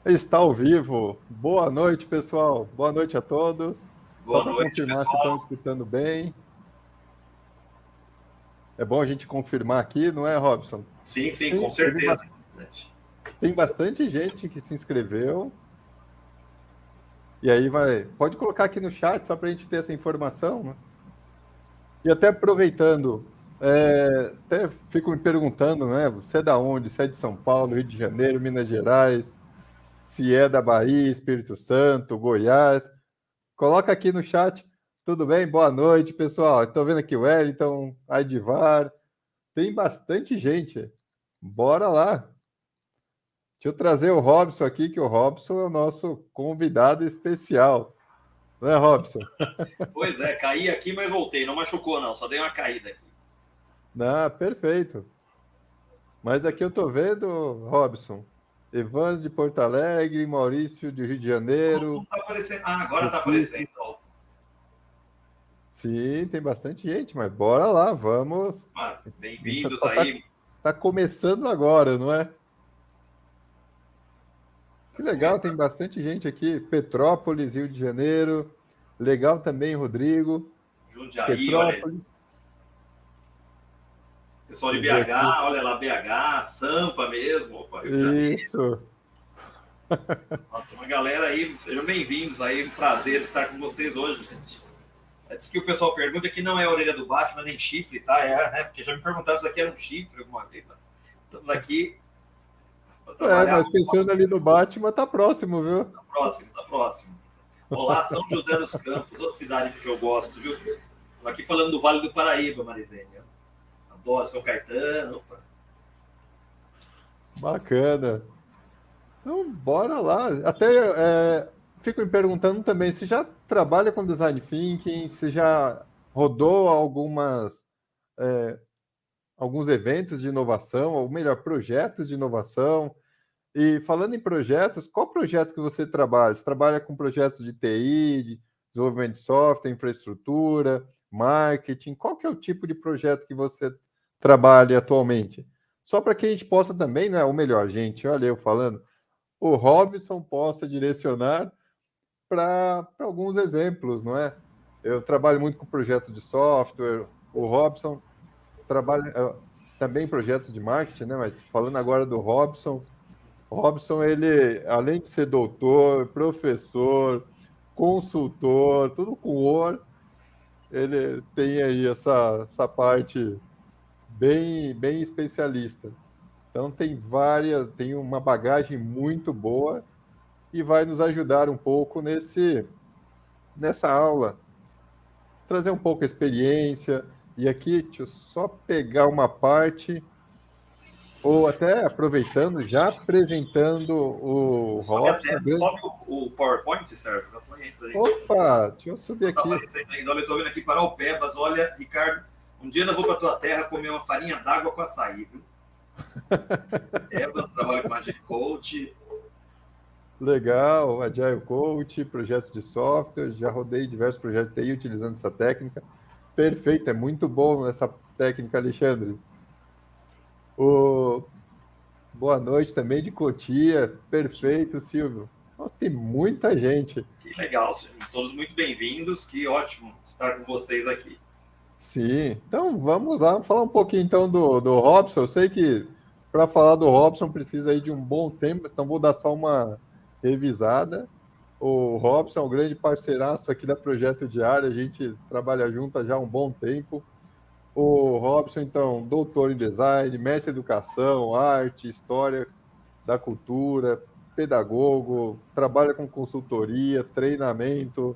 Está ao vivo. Boa noite, pessoal. Boa noite a todos. Só Boa para noite, confirmar se estão pessoal. escutando bem. É bom a gente confirmar aqui, não é, Robson? Sim, sim, com Tem, teve certeza. tem bastante gente que se inscreveu. E aí pode colocar aqui no chat só para a gente ter essa informação, né? E até aproveitando, até fico me perguntando, né? Você é da onde? Se é de São Paulo, Rio de Janeiro, Minas Gerais? Se é da Bahia, Espírito Santo, Goiás? Coloca aqui no chat. Tudo bem? Boa noite, pessoal. Estou vendo aqui o Wellington, Aidivar. Tem bastante gente. Bora lá. Deixa eu trazer o Robson aqui, que o Robson é o nosso convidado especial. Não é, Robson? Pois é, caí aqui, mas voltei. Não machucou, não. Só dei uma caída aqui. Não, perfeito. Mas aqui eu estou vendo, Robson, Evans de Porto Alegre, Maurício de Rio de Não Janeiro, tá aparecendo. Ah, agora tá aparecendo. Recife. Sim, tem bastante gente, mas bora lá, vamos. Ah, A gente bem-vindos só está aí. tá começando agora, não é? Tá Que legal, começando. tem bastante gente aqui. Petrópolis, Rio de Janeiro. Legal também, Rodrigo. Jundiaí, olha aí. Petrópolis. Pessoal de Deixa eu ver aqui. BH, olha lá, BH, Sampa mesmo. Opa, Rio de Janeiro. Isso. Ó, tem uma galera aí. Sejam bem-vindos aí. Um prazer estar com vocês hoje, gente. Diz que o pessoal pergunta que não é a orelha do Batman nem chifre, tá? É, né? Porque já me perguntaram se aqui era um chifre alguma vez. Tá? Estamos aqui para É, trabalhar. mas pensando ali no Batman, tá próximo, viu? Tá próximo, tá próximo. Olá, São José dos Campos, outra cidade que eu gosto, viu? Estou aqui falando do Vale do Paraíba, Marizênia. Adoro São Caetano. Opa. Bacana. Então, bora lá. Até fico me perguntando também se já trabalha com design thinking, se já rodou alguns eventos de inovação, ou melhor, projetos de inovação. E falando em projetos, qual projetos que você trabalha? Você trabalha com projetos de TI, de desenvolvimento de software, infraestrutura, marketing? Qual que é o tipo de projeto que você trabalha atualmente? Só para que a gente possa também, né? Ou melhor, gente, olha eu falando, o Robson possa direcionar para alguns exemplos, não é? Eu trabalho muito com projetos de software, o Robson trabalha também em projetos de marketing, né? Mas falando agora do Robson, Robson, ele, além de ser doutor, professor, consultor, tudo com ouro, ele tem aí essa parte bem especialista. Então, tem uma bagagem muito boa e vai nos ajudar um pouco nessa aula, trazer um pouco a experiência. E aqui, deixa eu só pegar uma parte, ou até aproveitando, já apresentando o Sobe, Robson. sobe o PowerPoint, Sérgio. Já põe aí pra gente. Opa, deixa eu subir Não tá aqui. aparecendo ainda. Olha, eu tô vendo aqui Paraupebas. Olha, Ricardo, um dia eu vou pra tua terra comer uma farinha d'água com açaí, viu? Evans trabalha com Agile Coach. Legal, Agile Coach, projetos de software, já rodei diversos projetos de TI utilizando essa técnica. Perfeito, é muito bom essa técnica, Alexandre. O... Boa noite também de Cotia, perfeito, Silvio. Nossa, tem muita gente. Que legal, sejam todos muito bem-vindos. Que ótimo estar com vocês aqui. Sim, então vamos lá, falar um pouquinho então do Robson. Eu sei que para falar do Robson precisa aí de um bom tempo, então vou dar só uma revisada. O Robson é um grande parceiraço aqui da Projeto Diário, a gente trabalha junto já há um bom tempo. O Robson, então, doutor em design, mestre em educação, arte, história da cultura, pedagogo, trabalha com consultoria, treinamento,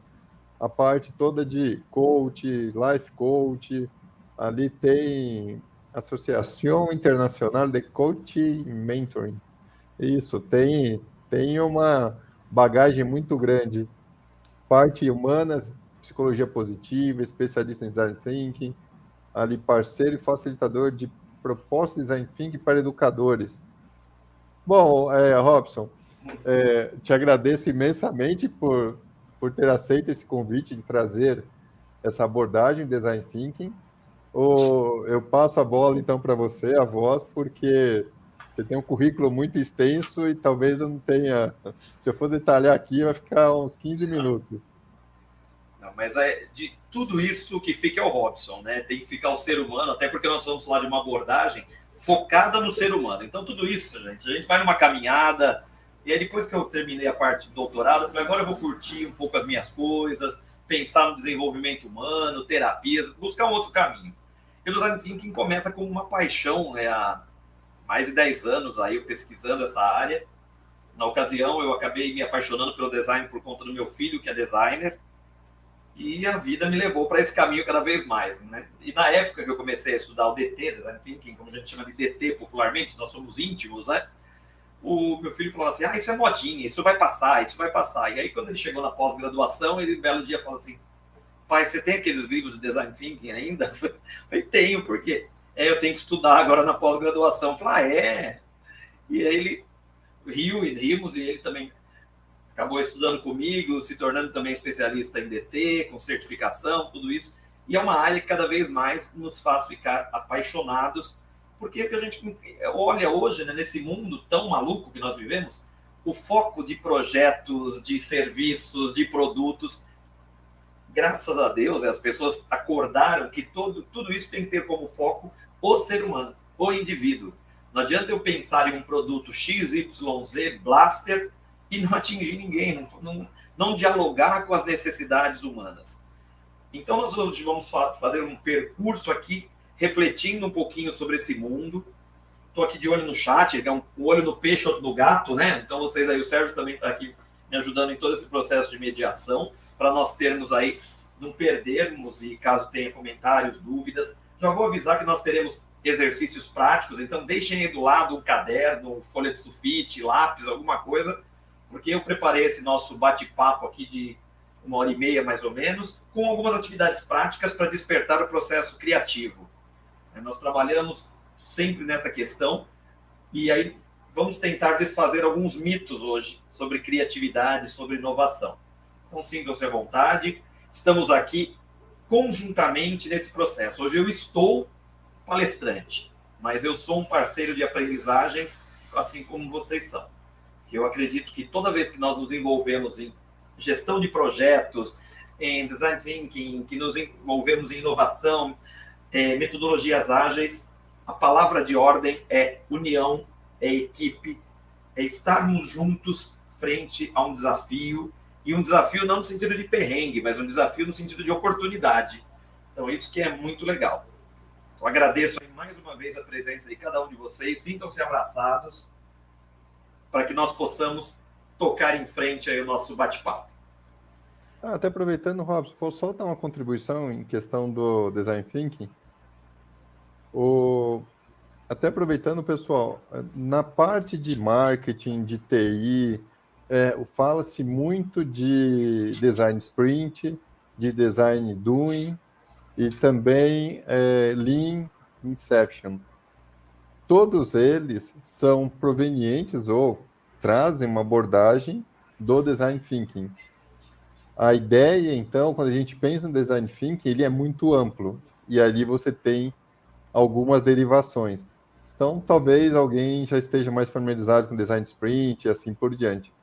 a parte toda de coach, life coach. Ali tem Associação Internacional de Coaching e Mentoring. Isso, tem uma bagagem muito grande. Parte humanas, psicologia positiva, especialista em design thinking, ali parceiro e facilitador de propostas de design thinking para educadores. Bom, Robson, te agradeço imensamente por ter aceito esse convite de trazer essa abordagem design thinking. Eu passo a bola então para você, a voz, porque Você tem um currículo muito extenso e talvez eu não tenha... Se eu for detalhar aqui, vai ficar uns 15 minutos. Não, mas de tudo isso que fica é o Robson, né? Tem que ficar o ser humano, até porque nós vamos falar de uma abordagem focada no ser humano. Então, tudo isso, gente, a gente vai numa caminhada, e aí depois que eu terminei a parte do doutorado, eu falei, agora eu vou curtir um pouco as minhas coisas, pensar no desenvolvimento humano, terapias, buscar um outro caminho. E o design thinking começa com uma paixão, né? Há mais de 10 anos aí eu pesquisando essa área. Na ocasião, eu acabei me apaixonando pelo design por conta do meu filho, que é designer, e a vida me levou para esse caminho cada vez mais, né? E na época que eu comecei a estudar o DT, Design Thinking, como a gente chama de DT popularmente, nós somos íntimos, né? O meu filho falou assim, isso é modinha, isso vai passar, isso vai passar. E aí, quando ele chegou na pós-graduação, ele, um belo dia, falou assim, pai, você tem aqueles livros de Design Thinking ainda? Eu falei, tenho, por quê? Eu tenho que estudar agora na pós-graduação. Eu falei, é? E aí ele riu e rimos, e ele também acabou estudando comigo, se tornando também especialista em DT, com certificação, tudo isso. E é uma área que cada vez mais nos faz ficar apaixonados, porque a gente olha hoje, né, nesse mundo tão maluco que nós vivemos, o foco de projetos, de serviços, de produtos, graças a Deus, as pessoas acordaram que tudo isso tem que ter como foco o ser humano, o indivíduo. Não adianta eu pensar em um produto XYZ, Blaster, e não atingir ninguém, não dialogar com as necessidades humanas. Então, nós hoje vamos fazer um percurso aqui, refletindo um pouquinho sobre esse mundo. Estou aqui de olho no chat, um olho no peixe, outro no gato, né? Então, vocês aí, o Sérgio também está aqui me ajudando em todo esse processo de mediação, para nós termos aí, não perdermos, e caso tenha comentários, dúvidas, já vou avisar que nós teremos exercícios práticos, então deixem aí do lado um caderno, folha de sulfite, lápis, alguma coisa, porque eu preparei esse nosso bate-papo aqui de 1h30, mais ou menos, com algumas atividades práticas para despertar o processo criativo. Nós trabalhamos sempre nessa questão, e aí vamos tentar desfazer alguns mitos hoje sobre criatividade, sobre inovação. Então, sintam-se à vontade, estamos aqui conjuntamente nesse processo. Hoje eu estou palestrante, mas eu sou um parceiro de aprendizagens, assim como vocês são. Eu acredito que toda vez que nós nos envolvemos em gestão de projetos, em design thinking, que nos envolvemos em inovação, metodologias ágeis, a palavra de ordem é união, é equipe, é estarmos juntos frente a um desafio, e um desafio não no sentido de perrengue, mas um desafio no sentido de oportunidade. Então, isso que é muito legal. Eu agradeço mais uma vez a presença de cada um de vocês, sintam-se abraçados, para que nós possamos tocar em frente aí o nosso bate-papo. Até aproveitando, Robson, posso só dar uma contribuição em questão do Design Thinking? Até aproveitando, pessoal, na parte de marketing, de TI, fala-se muito de Design Sprint, de Design Doing e também Lean Inception. Todos eles são provenientes ou trazem uma abordagem do Design Thinking. A ideia, então, quando a gente pensa no Design Thinking, ele é muito amplo, e ali você tem algumas derivações. Então, talvez alguém já esteja mais familiarizado com Design Sprint e assim por diante.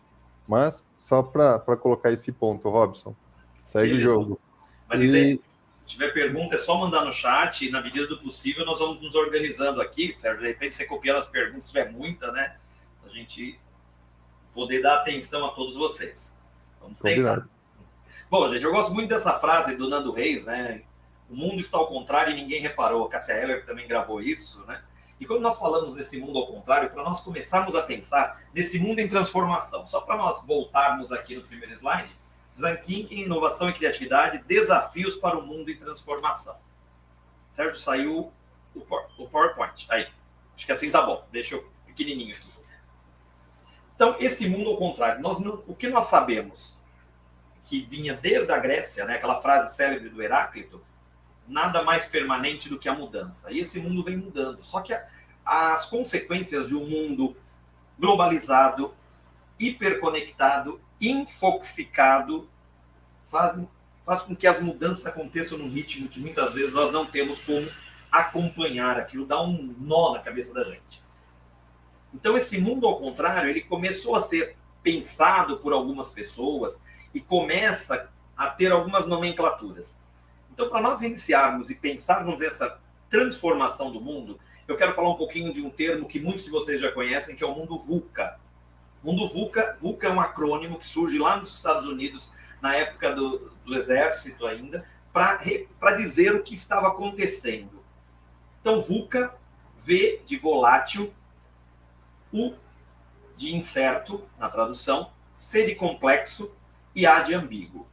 Mas, só para colocar esse ponto, Robson, segue o jogo. Mas se tiver pergunta, é só mandar no chat, e na medida do possível nós vamos nos organizando aqui, Sérgio, de repente você copiando as perguntas, se tiver muita, né? A gente poder dar atenção a todos vocês. Vamos tentar. Combinado. Bom, gente, eu gosto muito dessa frase do Nando Reis, né? O mundo está ao contrário e ninguém reparou. A Cássia Eller também gravou isso, né? E quando nós falamos desse mundo ao contrário, para nós começarmos a pensar nesse mundo em transformação, só para nós voltarmos aqui no primeiro slide, Design Thinking, inovação e criatividade, desafios para o mundo em transformação. Sérgio, saiu o PowerPoint. Aí, acho que assim tá bom. Deixa eu pequenininho aqui. Então, esse mundo ao contrário, o que nós sabemos que vinha desde a Grécia, né, aquela frase célebre do Heráclito, nada mais permanente do que a mudança. E esse mundo vem mudando. Só que as consequências de um mundo globalizado, hiperconectado, infoxificado, faz com que as mudanças aconteçam num ritmo que muitas vezes nós não temos como acompanhar. Aquilo dá um nó na cabeça da gente. Então, esse mundo ao contrário, ele começou a ser pensado por algumas pessoas e começa a ter algumas nomenclaturas. Então, para nós iniciarmos e pensarmos essa transformação do mundo, eu quero falar um pouquinho de um termo que muitos de vocês já conhecem, que é o mundo VUCA. O mundo VUCA, VUCA é um acrônimo que surge lá nos Estados Unidos, na época do exército ainda, para dizer o que estava acontecendo. Então, VUCA, V de volátil, U de incerto, na tradução, C de complexo e A de ambíguo.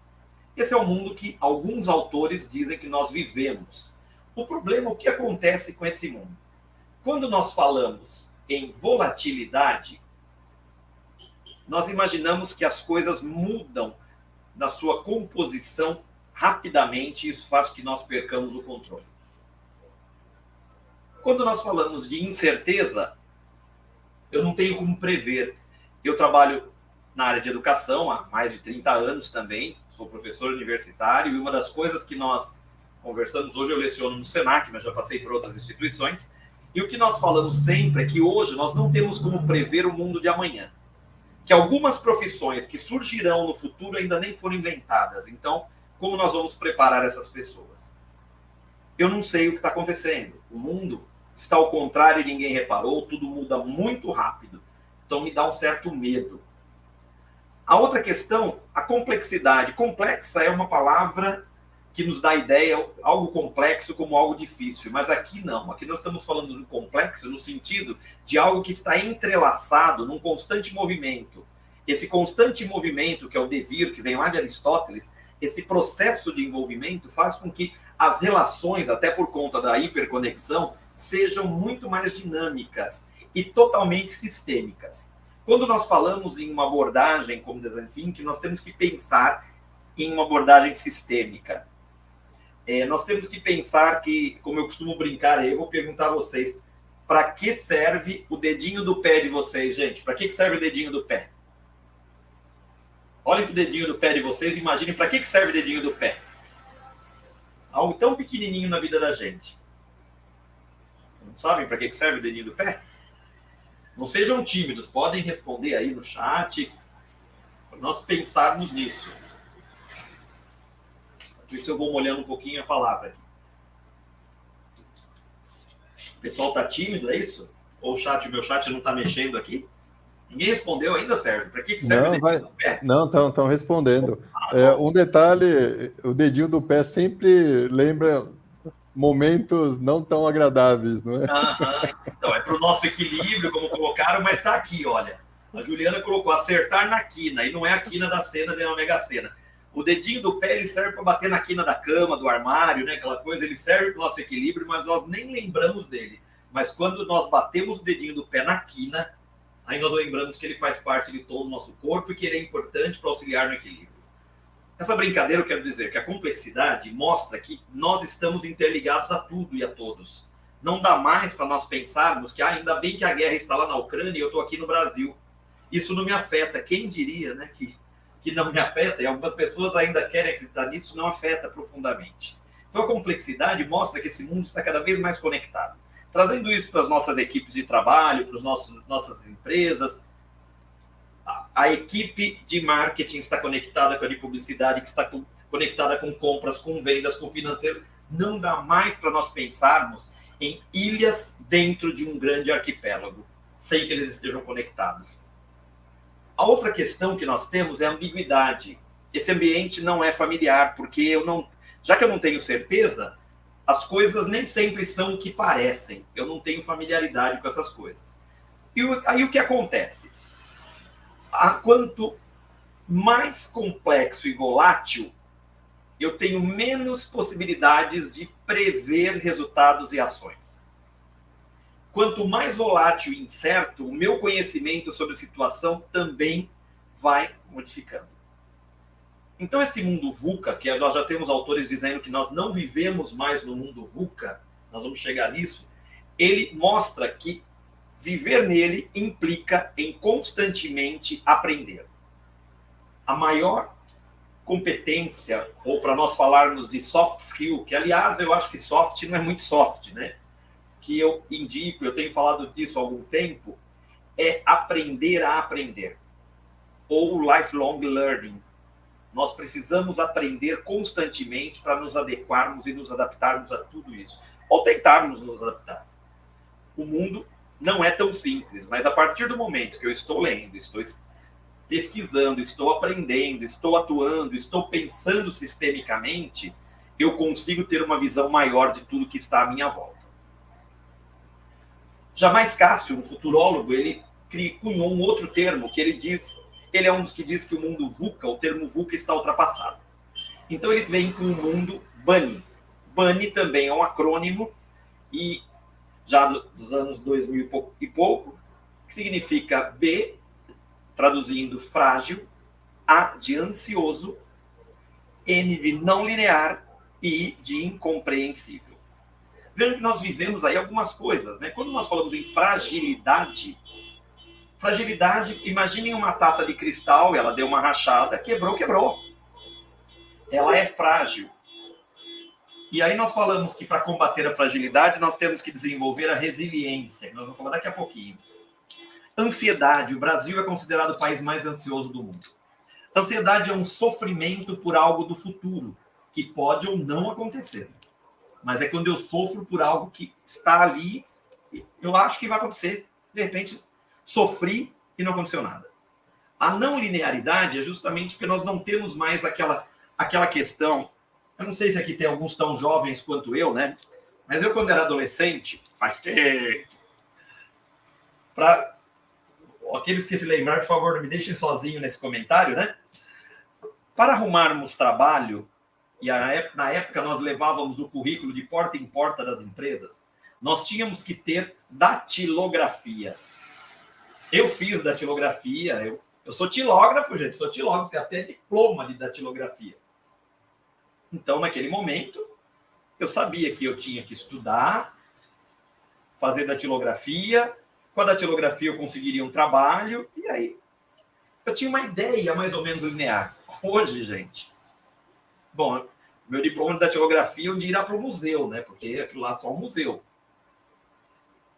Esse é o mundo que alguns autores dizem que nós vivemos. O problema é o que acontece com esse mundo. Quando nós falamos em volatilidade, nós imaginamos que as coisas mudam na sua composição rapidamente e isso faz com que nós percamos o controle. Quando nós falamos de incerteza, eu não tenho como prever. Eu trabalho na área de educação há mais de 30 anos também, sou professor universitário e uma das coisas que nós conversamos, hoje eu leciono no Senac, mas já passei por outras instituições, e o que nós falamos sempre é que hoje nós não temos como prever o mundo de amanhã. Que algumas profissões que surgirão no futuro ainda nem foram inventadas. Então, como nós vamos preparar essas pessoas? Eu não sei o que está acontecendo. O mundo está ao contrário e ninguém reparou, tudo muda muito rápido. Então, me dá um certo medo. A outra questão, a complexidade. Complexa é uma palavra que nos dá a ideia, algo complexo como algo difícil, mas aqui não. Aqui nós estamos falando do complexo no sentido de algo que está entrelaçado num constante movimento. Esse constante movimento, que é o devir, que vem lá de Aristóteles, esse processo de envolvimento faz com que as relações, até por conta da hiperconexão, sejam muito mais dinâmicas e totalmente sistêmicas. Quando nós falamos em uma abordagem como design thinking, nós temos que pensar em uma abordagem sistêmica. Nós temos que pensar que, como eu costumo brincar, eu vou perguntar a vocês, para que serve o dedinho do pé de vocês, gente? Para que serve o dedinho do pé? Olhem para o dedinho do pé de vocês e imaginem para que serve o dedinho do pé. Algo tão pequenininho na vida da gente. Não sabem para que serve o dedinho do pé? Não sejam tímidos, podem responder aí no chat, para nós pensarmos nisso. Por isso eu vou molhando um pouquinho a palavra aqui. O pessoal está tímido, é isso? Ou o meu chat não está mexendo aqui? Ninguém respondeu ainda, Sérgio. Para que serve o dedinho do pé? Não, estão respondendo. Um detalhe, o dedinho do pé sempre lembra momentos não tão agradáveis, não é? Então, é para o nosso equilíbrio, como colocaram, mas está aqui, olha. A Juliana colocou acertar na quina, e não é a quina da cena de uma Mega Sena. O dedinho do pé, ele serve para bater na quina da cama, do armário, né? Aquela coisa, ele serve para o nosso equilíbrio, mas nós nem lembramos dele. Mas quando nós batemos o dedinho do pé na quina, aí nós lembramos que ele faz parte de todo o nosso corpo e que ele é importante para auxiliar no equilíbrio. Essa brincadeira, eu quero dizer que a complexidade mostra que nós estamos interligados a tudo e a todos. Não dá mais para nós pensarmos que ainda bem que a guerra está lá na Ucrânia e eu estou aqui no Brasil. Isso não me afeta. Quem diria, né, que não me afeta, e algumas pessoas ainda querem acreditar nisso, não afeta profundamente. Então a complexidade mostra que esse mundo está cada vez mais conectado. Trazendo isso para as nossas equipes de trabalho, para as nossas empresas, a equipe de marketing está conectada com a de publicidade, que está conectada com compras, com vendas, com financeiro. Não dá mais para nós pensarmos em ilhas dentro de um grande arquipélago, sem que eles estejam conectados. A outra questão que nós temos é a ambiguidade. Esse ambiente não é familiar, porque já que eu não tenho certeza, as coisas nem sempre são o que parecem. Eu não tenho familiaridade com essas coisas. E aí o que acontece? Quanto mais complexo e volátil, eu tenho menos possibilidades de prever resultados e ações. Quanto mais volátil e incerto, o meu conhecimento sobre a situação também vai modificando. Então, esse mundo VUCA, que nós já temos autores dizendo que nós não vivemos mais no mundo VUCA, nós vamos chegar nisso, ele mostra que viver nele implica em constantemente aprender. A maior competência, ou para nós falarmos de soft skill, que aliás eu acho que soft não é muito soft, né? Que eu indico, eu tenho falado disso há algum tempo, é aprender a aprender, ou lifelong learning. Nós precisamos aprender constantemente para nos adequarmos e nos adaptarmos a tudo isso, ou tentarmos nos adaptar. O mundo não é tão simples, mas a partir do momento que eu estou lendo, estou pesquisando, estou aprendendo, estou atuando, estou pensando sistemicamente, eu consigo ter uma visão maior de tudo que está à minha volta. Jamais Cássio, um futurólogo, ele cunhou um outro termo que ele é um dos que diz que o mundo VUCA, o termo VUCA está ultrapassado. Então ele vem com o mundo BANI. BANI também é um acrônimo, e já dos anos 2000 e pouco, que significa B, traduzindo frágil, A de ansioso, N de não linear e I de incompreensível. Veja que nós vivemos aí algumas coisas, né? Quando nós falamos em fragilidade, imaginem uma taça de cristal, ela deu uma rachada, quebrou. Ela é frágil. E aí nós falamos que para combater a fragilidade, nós temos que desenvolver a resiliência, que nós vamos falar daqui a pouquinho. Ansiedade. O Brasil é considerado o país mais ansioso do mundo. Ansiedade é um sofrimento por algo do futuro, que pode ou não acontecer. Mas é quando eu sofro por algo que está ali, eu acho que vai acontecer. De repente, sofri e não aconteceu nada. A não linearidade é justamente porque nós não temos mais aquela questão. Eu não sei se aqui tem alguns tão jovens quanto eu, né? Mas eu, quando era adolescente, faz tempo. Para aqueles que se lembraram, por favor, não me deixem sozinho nesse comentário, né? Para arrumarmos trabalho, e na época nós levávamos o currículo de porta em porta das empresas, nós tínhamos que ter datilografia. Eu fiz datilografia, eu sou tilógrafo, gente, tenho até diploma de datilografia. Então, naquele momento, eu sabia que eu tinha que estudar, fazer datilografia. Com a datilografia eu conseguiria um trabalho, e aí eu tinha uma ideia mais ou menos linear. Hoje, gente, bom, meu diploma de datilografia eu irá para o museu, né? Porque aquilo lá é só um museu.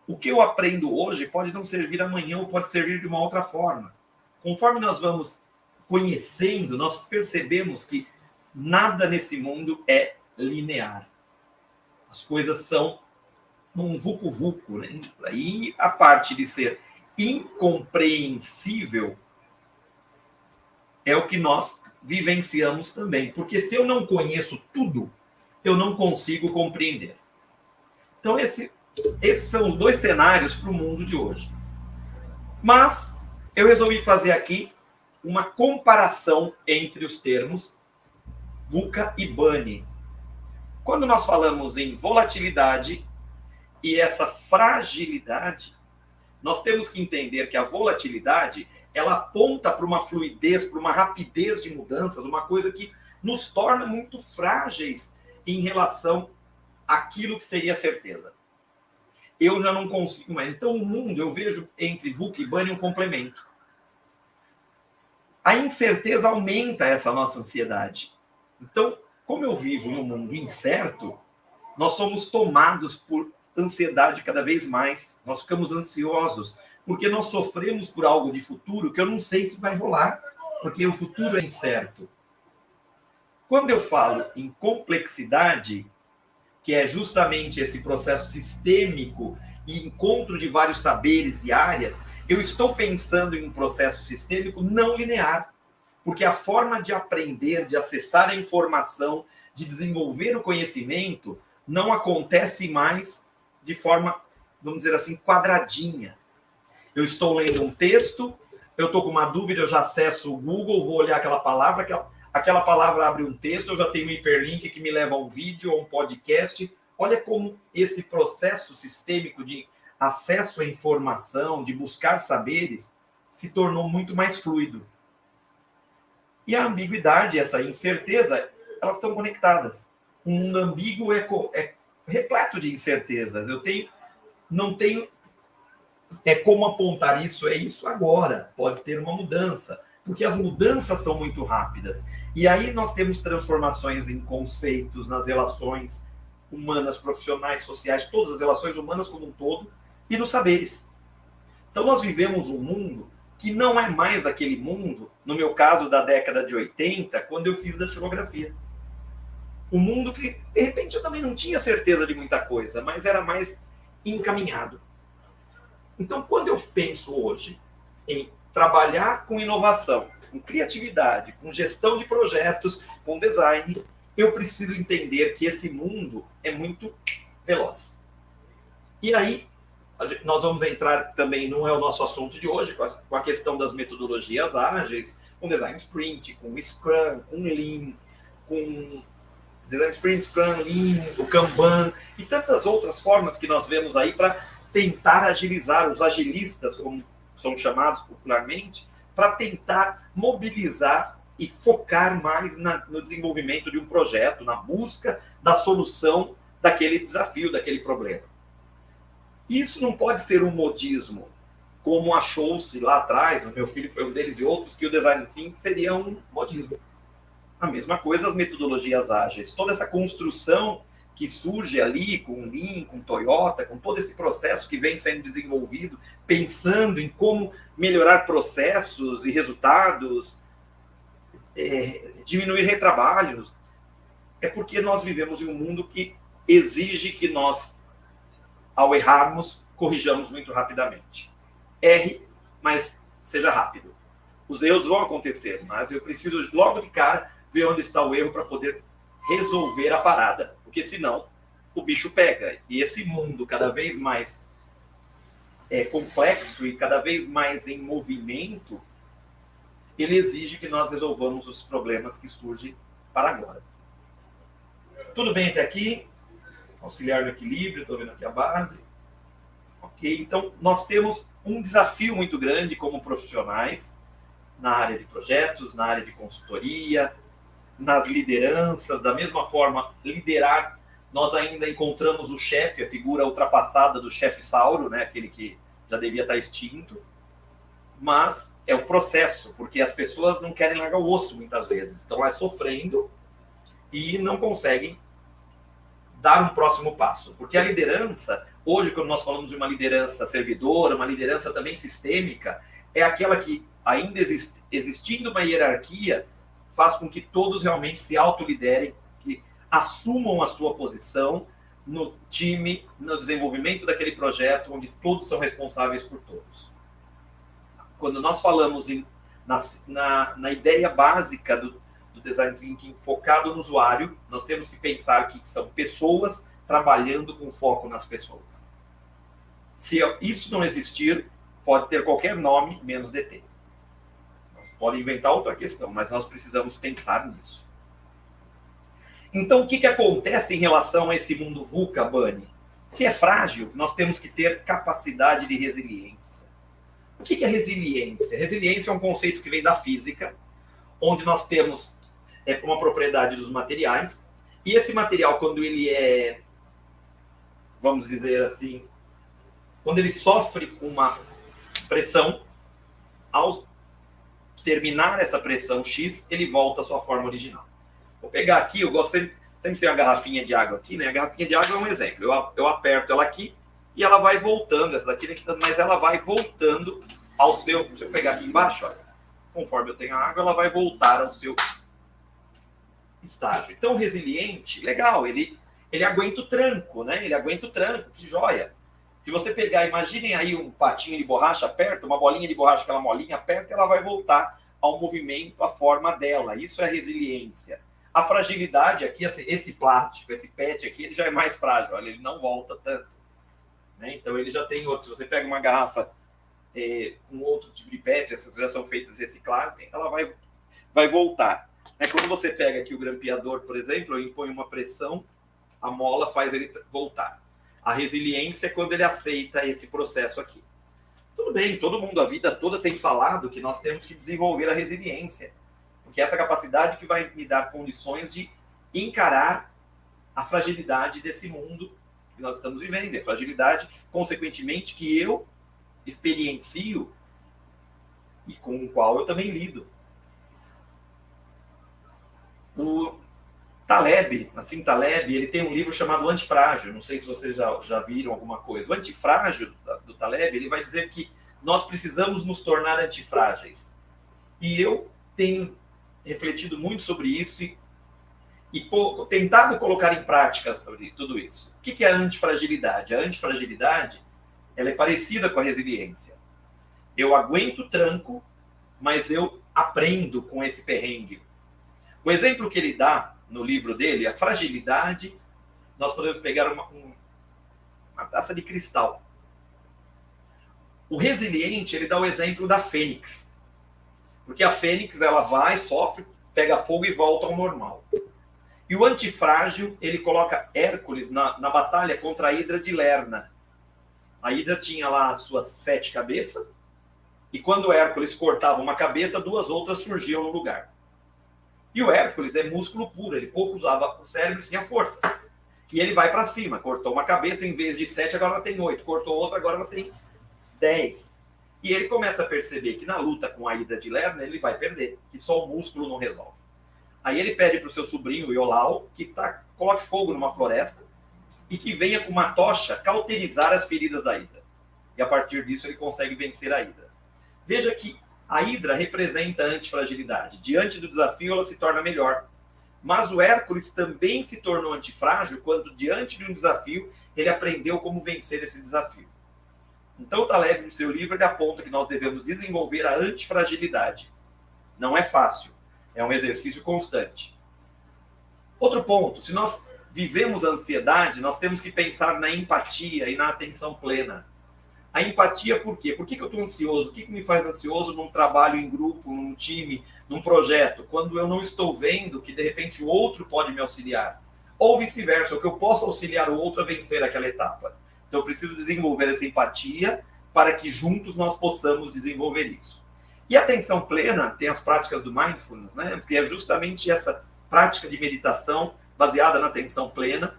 O que eu aprendo hoje pode não servir amanhã ou pode servir de uma outra forma. Conforme nós vamos conhecendo, nós percebemos que nada nesse mundo é linear. As coisas são num vucu-vucu, né? E a parte de ser incompreensível é o que nós vivenciamos também. Porque se eu não conheço tudo, eu não consigo compreender. Então, esses são os dois cenários para o mundo de hoje. Mas eu resolvi fazer aqui uma comparação entre os termos VUCA e BANI. Quando nós falamos em volatilidade e essa fragilidade, nós temos que entender que a volatilidade ela aponta para uma fluidez, para uma rapidez de mudanças, uma coisa que nos torna muito frágeis em relação àquilo que seria certeza. Eu já não consigo mais. Então, o mundo, eu vejo entre VUCA e BANI um complemento. A incerteza aumenta essa nossa ansiedade. Então, como eu vivo num mundo incerto, nós somos tomados por ansiedade cada vez mais. Nós ficamos ansiosos, porque nós sofremos por algo de futuro que eu não sei se vai rolar, porque o futuro é incerto. Quando eu falo em complexidade, que é justamente esse processo sistêmico e encontro de vários saberes e áreas, eu estou pensando em um processo sistêmico não linear. Porque a forma de aprender, de acessar a informação, de desenvolver o conhecimento, não acontece mais de forma, vamos dizer assim, quadradinha. Eu estou lendo um texto, eu estou com uma dúvida, eu já acesso o Google, vou olhar aquela palavra abre um texto, eu já tenho um hiperlink que me leva a um vídeo ou um podcast. Olha como esse processo sistêmico de acesso à informação, de buscar saberes, se tornou muito mais fluido. E a ambiguidade, essa incerteza, elas estão conectadas. Um mundo ambíguo é repleto de incertezas. Não tenho como apontar isso, é isso agora. Pode ter uma mudança, porque as mudanças são muito rápidas. E aí nós temos transformações em conceitos, nas relações humanas, profissionais, sociais, todas as relações humanas como um todo, e nos saberes. Então nós vivemos um mundo que não é mais aquele mundo, no meu caso da década de 80, quando eu fiz datilografia. Um mundo que, de repente, eu também não tinha certeza de muita coisa, mas era mais encaminhado. Então, quando eu penso hoje em trabalhar com inovação, com criatividade, com gestão de projetos, com design, eu preciso entender que esse mundo é muito veloz. E aí, nós vamos entrar também, não é o nosso assunto de hoje, com a questão das metodologias ágeis, com design sprint, com Scrum, com Lean, com design sprint, Scrum, Lean, o Kanban e tantas outras formas que nós vemos aí para tentar agilizar os agilistas, como são chamados popularmente, para tentar mobilizar e focar mais no desenvolvimento de um projeto, na busca da solução daquele desafio, daquele problema. Isso não pode ser um modismo, como achou-se lá atrás, o meu filho foi um deles e outros, que o design thinking seria um modismo. A mesma coisa as metodologias ágeis. Toda essa construção que surge ali com o Lean, com Toyota, com todo esse processo que vem sendo desenvolvido, pensando em como melhorar processos e resultados, diminuir retrabalhos, é porque nós vivemos em um mundo que exige que nós, ao errarmos, corrijamos muito rapidamente. Erre, mas seja rápido. Os erros vão acontecer, mas eu preciso logo de cara ver onde está o erro para poder resolver a parada, porque senão o bicho pega. E esse mundo cada vez mais complexo e cada vez mais em movimento, ele exige que nós resolvamos os problemas que surgem para agora. Tudo bem até aqui? Auxiliar no equilíbrio, estou vendo aqui a base. Ok, então nós temos um desafio muito grande como profissionais na área de projetos, na área de consultoria, nas lideranças. Da mesma forma, liderar, nós ainda encontramos o chefe, a figura ultrapassada do chefe Sauro, né? Aquele que já devia estar extinto, mas é o processo, porque as pessoas não querem largar o osso muitas vezes, estão lá sofrendo e não conseguem dar um próximo passo, porque a liderança, hoje quando nós falamos de uma liderança servidora, uma liderança também sistêmica, é aquela que, ainda existindo uma hierarquia, faz com que todos realmente se autoliderem, que assumam a sua posição no time, no desenvolvimento daquele projeto, onde todos são responsáveis por todos. Quando nós falamos na ideia básica do design thinking focado no usuário, nós temos que pensar que são pessoas trabalhando com foco nas pessoas. Se isso não existir, pode ter qualquer nome, menos DT. Pode inventar outra questão, mas nós precisamos pensar nisso. Então, o que acontece em relação a esse mundo VUCA, Bani? Se é frágil, nós temos que ter capacidade de resiliência. O que é resiliência? Resiliência é um conceito que vem da física, onde nós temos uma propriedade dos materiais, e esse material, quando ele vamos dizer assim, quando ele sofre uma pressão, ao terminar essa pressão X, ele volta à sua forma original. Vou pegar aqui, eu gosto sempre tem uma garrafinha de água aqui, né? A garrafinha de água é um exemplo. Eu aperto ela aqui e ela vai voltando, essa daqui, mas ela vai voltando ao seu... Se eu pegar aqui embaixo, olha, conforme eu tenho a água, ela vai voltar ao seu estágio. Então, o resiliente, legal, ele aguenta o tranco, né? Ele aguenta o tranco, que joia. Se você pegar, imaginem aí um patinho de borracha, aperta, uma bolinha de borracha, aquela molinha, aperta, ela vai voltar ao movimento, à forma dela. Isso é resiliência. A fragilidade aqui, esse plástico, esse PET aqui, ele já é mais frágil, olha, ele não volta tanto. Né? Então, ele já tem outro. Se você pega uma garrafa com outro tipo de PET, essas já são feitas recicláveis, ela vai voltar. Quando você pega aqui o grampeador, por exemplo, eu imponho uma pressão, a mola faz ele voltar. A resiliência é quando ele aceita esse processo aqui. Tudo bem, todo mundo, a vida toda tem falado que nós temos que desenvolver a resiliência, porque é essa capacidade que vai me dar condições de encarar a fragilidade desse mundo que nós estamos vivendo. A fragilidade, consequentemente, que eu experiencio e com o qual eu também lido. O Taleb, Nassim Taleb, ele tem um livro chamado Antifrágil. Não sei se vocês já viram alguma coisa. O Antifrágil do Taleb, ele vai dizer que nós precisamos nos tornar antifrágeis. E eu tenho refletido muito sobre isso e tentado colocar em prática tudo isso. O que é a antifragilidade? A antifragilidade, ela é parecida com a resiliência. Eu aguento o tranco, mas eu aprendo com esse perrengue. O exemplo que ele dá no livro dele, a fragilidade, nós podemos pegar uma taça de cristal. O resiliente, ele dá o exemplo da fênix. Porque a fênix, ela vai, sofre, pega fogo e volta ao normal. E o antifrágil, ele coloca Hércules na batalha contra a Hidra de Lerna. A Hidra tinha lá as suas 7 cabeças, e quando Hércules cortava uma cabeça, 2 outras surgiam no lugar. E o Hércules é músculo puro, ele pouco usava o cérebro sem a força. E ele vai para cima, cortou uma cabeça, em vez de 7, agora ela tem 8. Cortou outra, agora ela tem 10. E ele começa a perceber que na luta com a Hidra de Lerna, ele vai perder, que só o músculo não resolve. Aí ele pede para o seu sobrinho, Iolau, que coloque fogo numa floresta e que venha com uma tocha cauterizar as feridas da Hidra. E a partir disso ele consegue vencer a Hidra. Veja que a Hidra representa a antifragilidade. Diante do desafio ela se torna melhor. Mas o Hércules também se tornou antifrágil quando, diante de um desafio, ele aprendeu como vencer esse desafio. Então o Taleb, no seu livro, ele aponta que nós devemos desenvolver a antifragilidade. Não é fácil. É um exercício constante. Outro ponto, se nós vivemos a ansiedade, nós temos que pensar na empatia e na atenção plena. A empatia por quê? Por que eu estou ansioso? O que me faz ansioso num trabalho em grupo, num time, num projeto? Quando eu não estou vendo que, de repente, o outro pode me auxiliar. Ou vice-versa, ou que eu posso auxiliar o outro a vencer aquela etapa. Então eu preciso desenvolver essa empatia para que juntos nós possamos desenvolver isso. E a atenção plena tem as práticas do mindfulness, né? Porque é justamente essa prática de meditação baseada na atenção plena,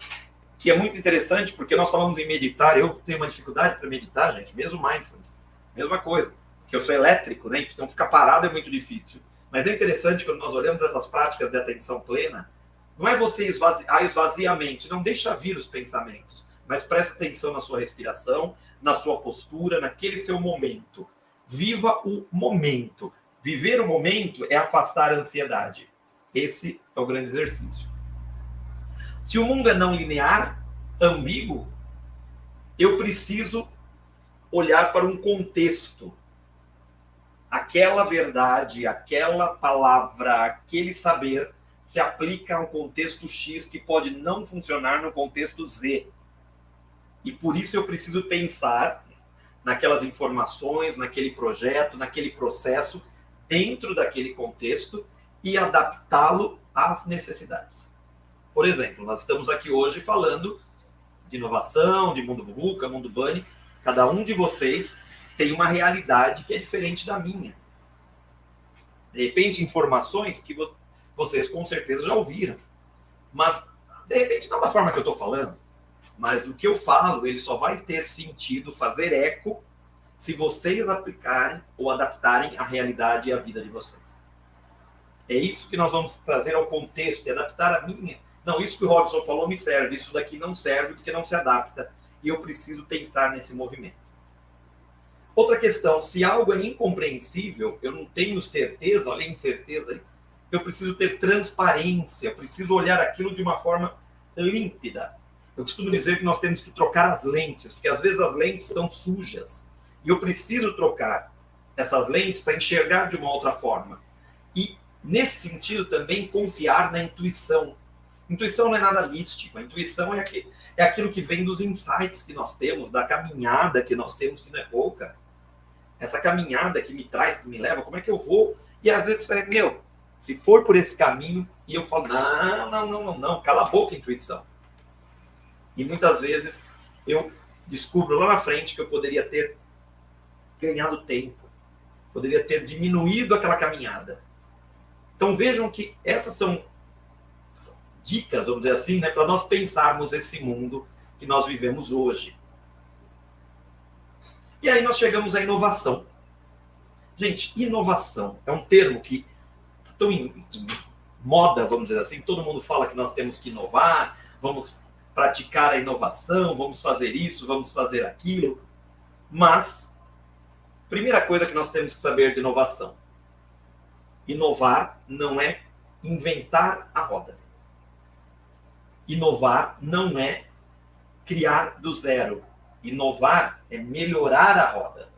que é muito interessante, porque nós falamos em meditar, eu tenho uma dificuldade para meditar, gente, mesmo mindfulness, mesma coisa, porque eu sou elétrico, né? Então ficar parado é muito difícil. Mas é interessante quando nós olhamos essas práticas de atenção plena, não é você esvazia a mente, não deixa vir os pensamentos, mas presta atenção na sua respiração, na sua postura, naquele seu momento. Viva o momento. Viver o momento é afastar a ansiedade. Esse é o grande exercício. Se o mundo é não linear, ambíguo, eu preciso olhar para um contexto. Aquela verdade, aquela palavra, aquele saber se aplica a um contexto X que pode não funcionar no contexto Z. E por isso eu preciso pensar naquelas informações, naquele projeto, naquele processo, dentro daquele contexto e adaptá-lo às necessidades. Por exemplo, nós estamos aqui hoje falando de inovação, de mundo VUCA, mundo Bunny. Cada um de vocês tem uma realidade que é diferente da minha. De repente, informações que vocês com certeza já ouviram. Mas, de repente, não da forma que eu estou falando. Mas o que eu falo, ele só vai ter sentido, fazer eco, se vocês aplicarem ou adaptarem a realidade e a vida de vocês. É isso que nós vamos trazer ao contexto e adaptar a minha. Não, isso que o Robson falou me serve, isso daqui não serve porque não se adapta. E eu preciso pensar nesse movimento. Outra questão, se algo é incompreensível, eu não tenho certeza, olha a incerteza aí, eu preciso ter transparência, eu preciso olhar aquilo de uma forma límpida. Eu costumo dizer que nós temos que trocar as lentes, porque às vezes as lentes estão sujas. E eu preciso trocar essas lentes para enxergar de uma outra forma. E, nesse sentido, também confiar na intuição. Intuição não é nada místico. A intuição é aquilo que vem dos insights que nós temos, da caminhada que nós temos, que não é pouca. Essa caminhada que me traz, que me leva, como é que eu vou? E às vezes, se for por esse caminho, e eu falo, não, cala a boca, intuição. E muitas vezes eu descubro lá na frente que eu poderia ter ganhado tempo, poderia ter diminuído aquela caminhada. Então vejam que essas são dicas, vamos dizer assim, né, para nós pensarmos esse mundo que nós vivemos hoje. E aí nós chegamos à inovação. Gente, inovação é um termo que está em moda, vamos dizer assim, todo mundo fala que nós temos que inovar, vamos praticar a inovação, vamos fazer isso, vamos fazer aquilo, mas Primeira coisa que nós temos que saber de inovação. Inovar não é inventar a roda. Inovar não é criar do zero. Inovar é melhorar a roda,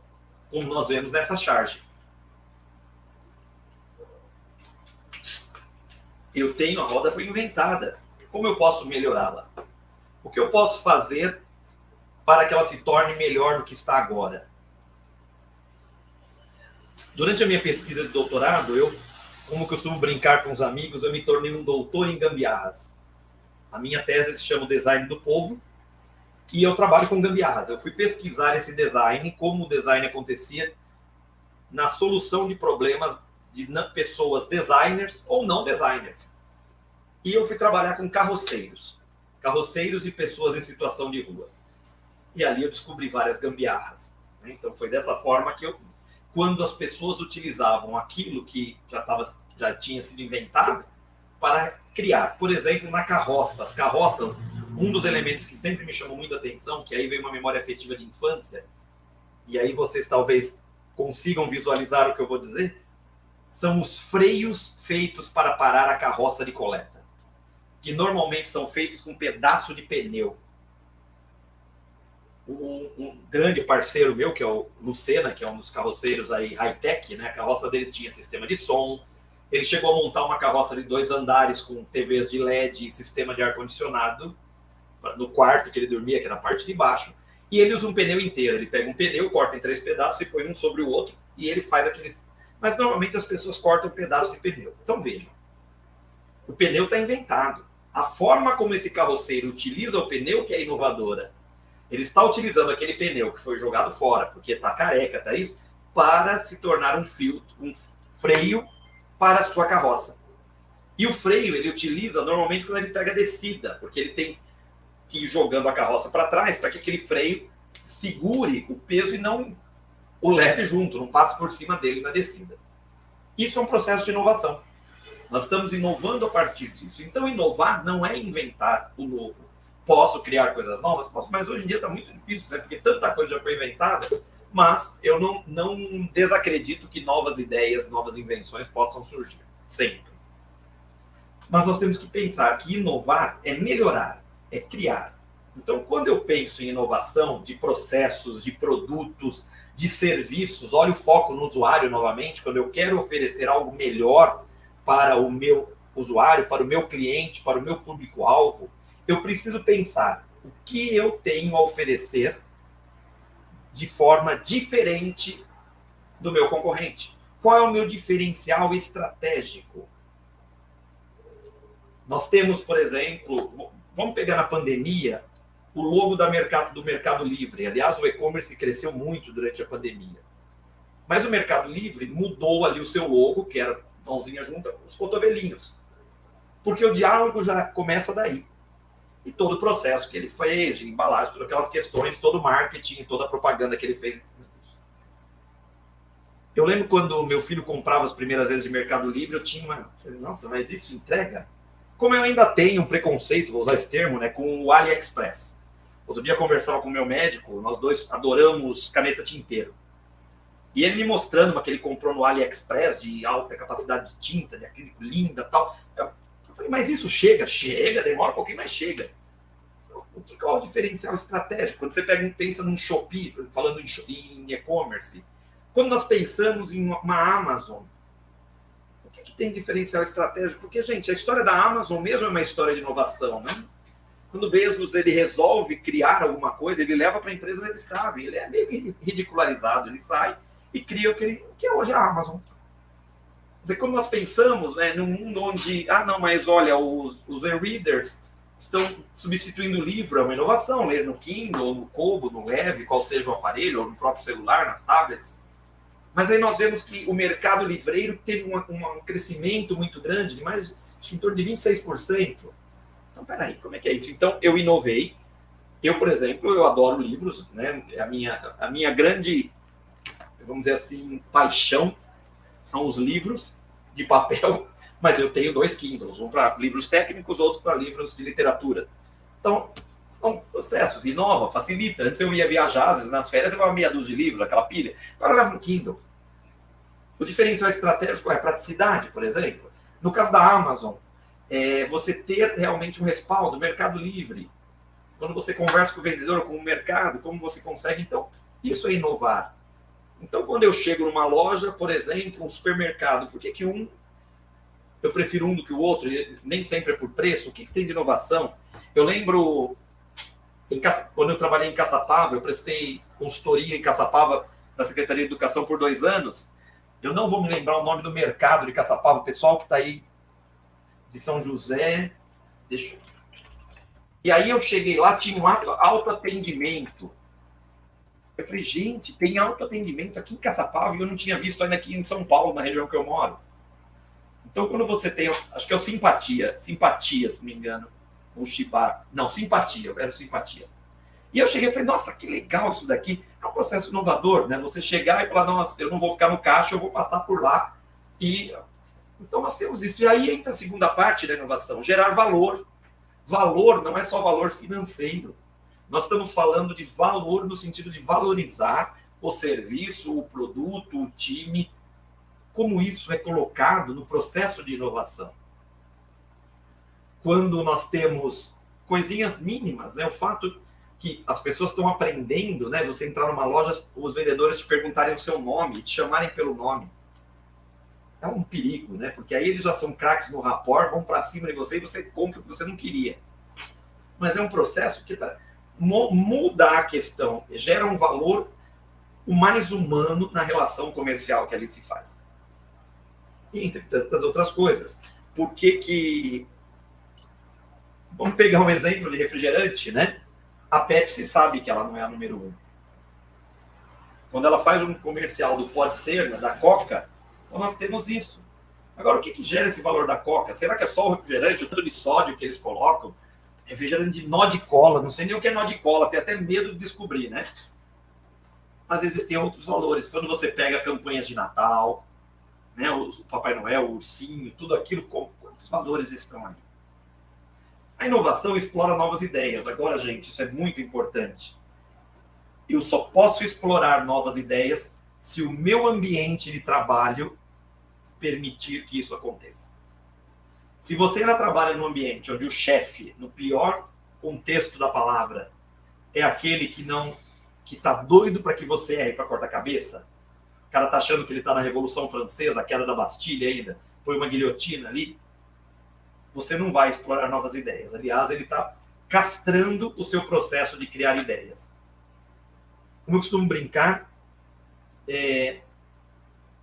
como nós vemos nessa charge. Eu tenho, a roda foi inventada. Como eu posso melhorá-la? O que eu posso fazer para que ela se torne melhor do que está agora? Durante a minha pesquisa de doutorado, como costumo brincar com os amigos, eu me tornei um doutor em gambiarras. A minha tese se chama Design do Povo e eu trabalho com gambiarras. Eu fui pesquisar esse design, como o design acontecia na solução de problemas de pessoas designers ou não designers. E eu fui trabalhar com carroceiros e pessoas em situação de rua. E ali eu descobri várias gambiarras. Então foi dessa forma que quando as pessoas utilizavam aquilo que já tinha sido inventado para criar. Por exemplo, na carroça. As carroças, um dos elementos que sempre me chamou muito a atenção, que aí vem uma memória afetiva de infância, e aí vocês talvez consigam visualizar o que eu vou dizer, são os freios feitos para parar a carroça de coleta, que normalmente são feitos com um pedaço de pneu. Um grande parceiro meu, que é o Lucena, que é um dos carroceiros aí high-tech, né? A carroça dele tinha sistema de som, ele chegou a montar uma carroça de 2 andares com TVs de LED e sistema de ar-condicionado no quarto que ele dormia, que era a parte de baixo, e ele usa um pneu inteiro. Ele pega um pneu, corta em 3 pedaços e põe um sobre o outro, e ele faz aqueles... Mas normalmente as pessoas cortam um pedaço de pneu. Então vejam, o pneu está inventado. A forma como esse carroceiro utiliza o pneu que é inovadora. Ele está utilizando aquele pneu que foi jogado fora, porque está careca, tá isso, para se tornar um freio para a sua carroça. E o freio ele utiliza normalmente quando ele pega a descida, porque ele tem que ir jogando a carroça para trás para que aquele freio segure o peso e não o leve junto, não passe por cima dele na descida. Isso é um processo de inovação. Nós estamos inovando a partir disso. Então, inovar não é inventar o novo. Posso criar coisas novas? Posso, mas hoje em dia está muito difícil, né? Porque tanta coisa já foi inventada, mas eu não desacredito que novas ideias, novas invenções possam surgir, sempre. Mas nós temos que pensar que inovar é melhorar, é criar. Então, quando eu penso em inovação de processos, de produtos, de serviços, olha o foco no usuário novamente, quando eu quero oferecer algo melhor para o meu usuário, para o meu cliente, para o meu público-alvo, eu preciso pensar o que eu tenho a oferecer de forma diferente do meu concorrente. Qual é o meu diferencial estratégico? Nós temos, por exemplo, vamos pegar na pandemia, o logo do Mercado Livre. Aliás, o e-commerce cresceu muito durante a pandemia. Mas o Mercado Livre mudou ali o seu logo, que era mãozinha junta, os cotovelinhos. Porque o diálogo já começa daí. E todo o processo que ele fez, de embalagem, todas aquelas questões, todo o marketing, toda a propaganda que ele fez. Eu lembro quando meu filho comprava as primeiras vezes de Mercado Livre, eu tinha uma... Nossa, mas isso entrega? Como eu ainda tenho um preconceito, vou usar esse termo, né, com o AliExpress. Outro dia eu conversava com o meu médico, nós dois adoramos caneta tinteiro. E ele me mostrando uma que ele comprou no AliExpress, de alta capacidade de tinta, de acrílico linda e tal. Eu falei, mas isso chega? Chega, demora um pouquinho, mas chega. O que é o diferencial estratégico? Quando você pensa num Shopee, falando em e-commerce, quando nós pensamos em uma Amazon, o que tem diferencial estratégico? Porque, gente, a história da Amazon mesmo é uma história de inovação, né? Quando o Bezos ele resolve criar alguma coisa, ele leva para a empresa onde ele estava. Ele é meio ridicularizado, ele sai e cria o que é hoje a Amazon. Quer dizer, quando nós pensamos, né, num mundo onde, não, mas olha, os e-readers estão substituindo o livro, é uma inovação, ler no Kindle, no Kobo, no Leve, qual seja o aparelho, ou no próprio celular, nas tablets. Mas aí nós vemos que o mercado livreiro teve um crescimento muito grande, de mais, acho que em torno de 26%. Então, peraí, como é que é isso? Então, eu inovei. Eu, por exemplo, eu adoro livros, né? A minha grande, vamos dizer assim, paixão são os livros de papel, mas eu tenho 2 Kindles, um para livros técnicos, outro para livros de literatura. Então, São processos, inova, facilita. Antes eu ia viajar, às vezes nas férias eu levava meia dúzia de livros, aquela pilha. Agora eu levo um Kindle. O diferencial estratégico é a praticidade, por exemplo. No caso da Amazon, você ter realmente um respaldo, Mercado Livre. Quando você conversa com o vendedor ou com o mercado, como você consegue, então, isso é inovar. Então, quando eu chego numa loja, por exemplo, um supermercado, por que eu prefiro um do que o outro? Nem sempre é por preço. O que tem de inovação? Eu lembro, quando eu trabalhei em Caçapava, eu prestei consultoria em Caçapava da Secretaria de Educação por 2 anos. Eu não vou me lembrar o nome do mercado de Caçapava, o pessoal que está aí de São José. Deixa eu... E aí eu cheguei lá, tinha um autoatendimento. Eu falei, gente, tem autoatendimento aqui em Caçapava e eu não tinha visto ainda aqui em São Paulo, na região que eu moro. Então, quando você tem, acho que é o Simpatia, se não me engano, o Shibar. Não, Simpatia, era o Simpatia. E eu cheguei e falei, nossa, que legal isso daqui. É um processo inovador, né? Você chegar e falar, nossa, eu não vou ficar no caixa, eu vou passar por lá. E então nós temos isso. E aí entra a segunda parte da inovação, gerar valor. Valor não é só valor financeiro. Nós estamos falando de valor no sentido de valorizar o serviço, o produto, o time, como isso é colocado no processo de inovação. Quando nós temos coisinhas mínimas, né? O fato que as pessoas estão aprendendo, né? Você entrar numa loja, os vendedores te perguntarem o seu nome, te chamarem pelo nome. É um perigo, né? Porque aí eles já são craques no rapport, vão para cima de você e você compra o que você não queria. Mas é um processo que muda a questão, gera um valor o mais humano na relação comercial que ali se faz. E entre tantas outras coisas. Por que... Vamos pegar um exemplo de refrigerante, né? A Pepsi sabe que ela não é a número 1. Quando ela faz um comercial do Pode Ser, né, da Coca, então nós temos isso. Agora, o que gera esse valor da Coca? Será que é só o refrigerante, o tanto de sódio que eles colocam? Refrigerante de nó de cola, não sei nem o que é nó de cola, tenho até medo de descobrir, né? Mas existem outros valores. Quando você pega campanhas de Natal, né, o Papai Noel, o ursinho, tudo aquilo, quantos valores estão ali? A inovação explora novas ideias. Agora, gente, isso é muito importante. Eu só posso explorar novas ideias se o meu ambiente de trabalho permitir que isso aconteça. Se você ainda trabalha num ambiente onde o chefe, no pior contexto da palavra, é aquele que tá doido para que você erre para cortar a cabeça, o cara tá achando que ele tá na Revolução Francesa, a queda da Bastilha ainda, põe uma guilhotina ali, você não vai explorar novas ideias. Aliás, ele está castrando o seu processo de criar ideias. Como eu costumo brincar,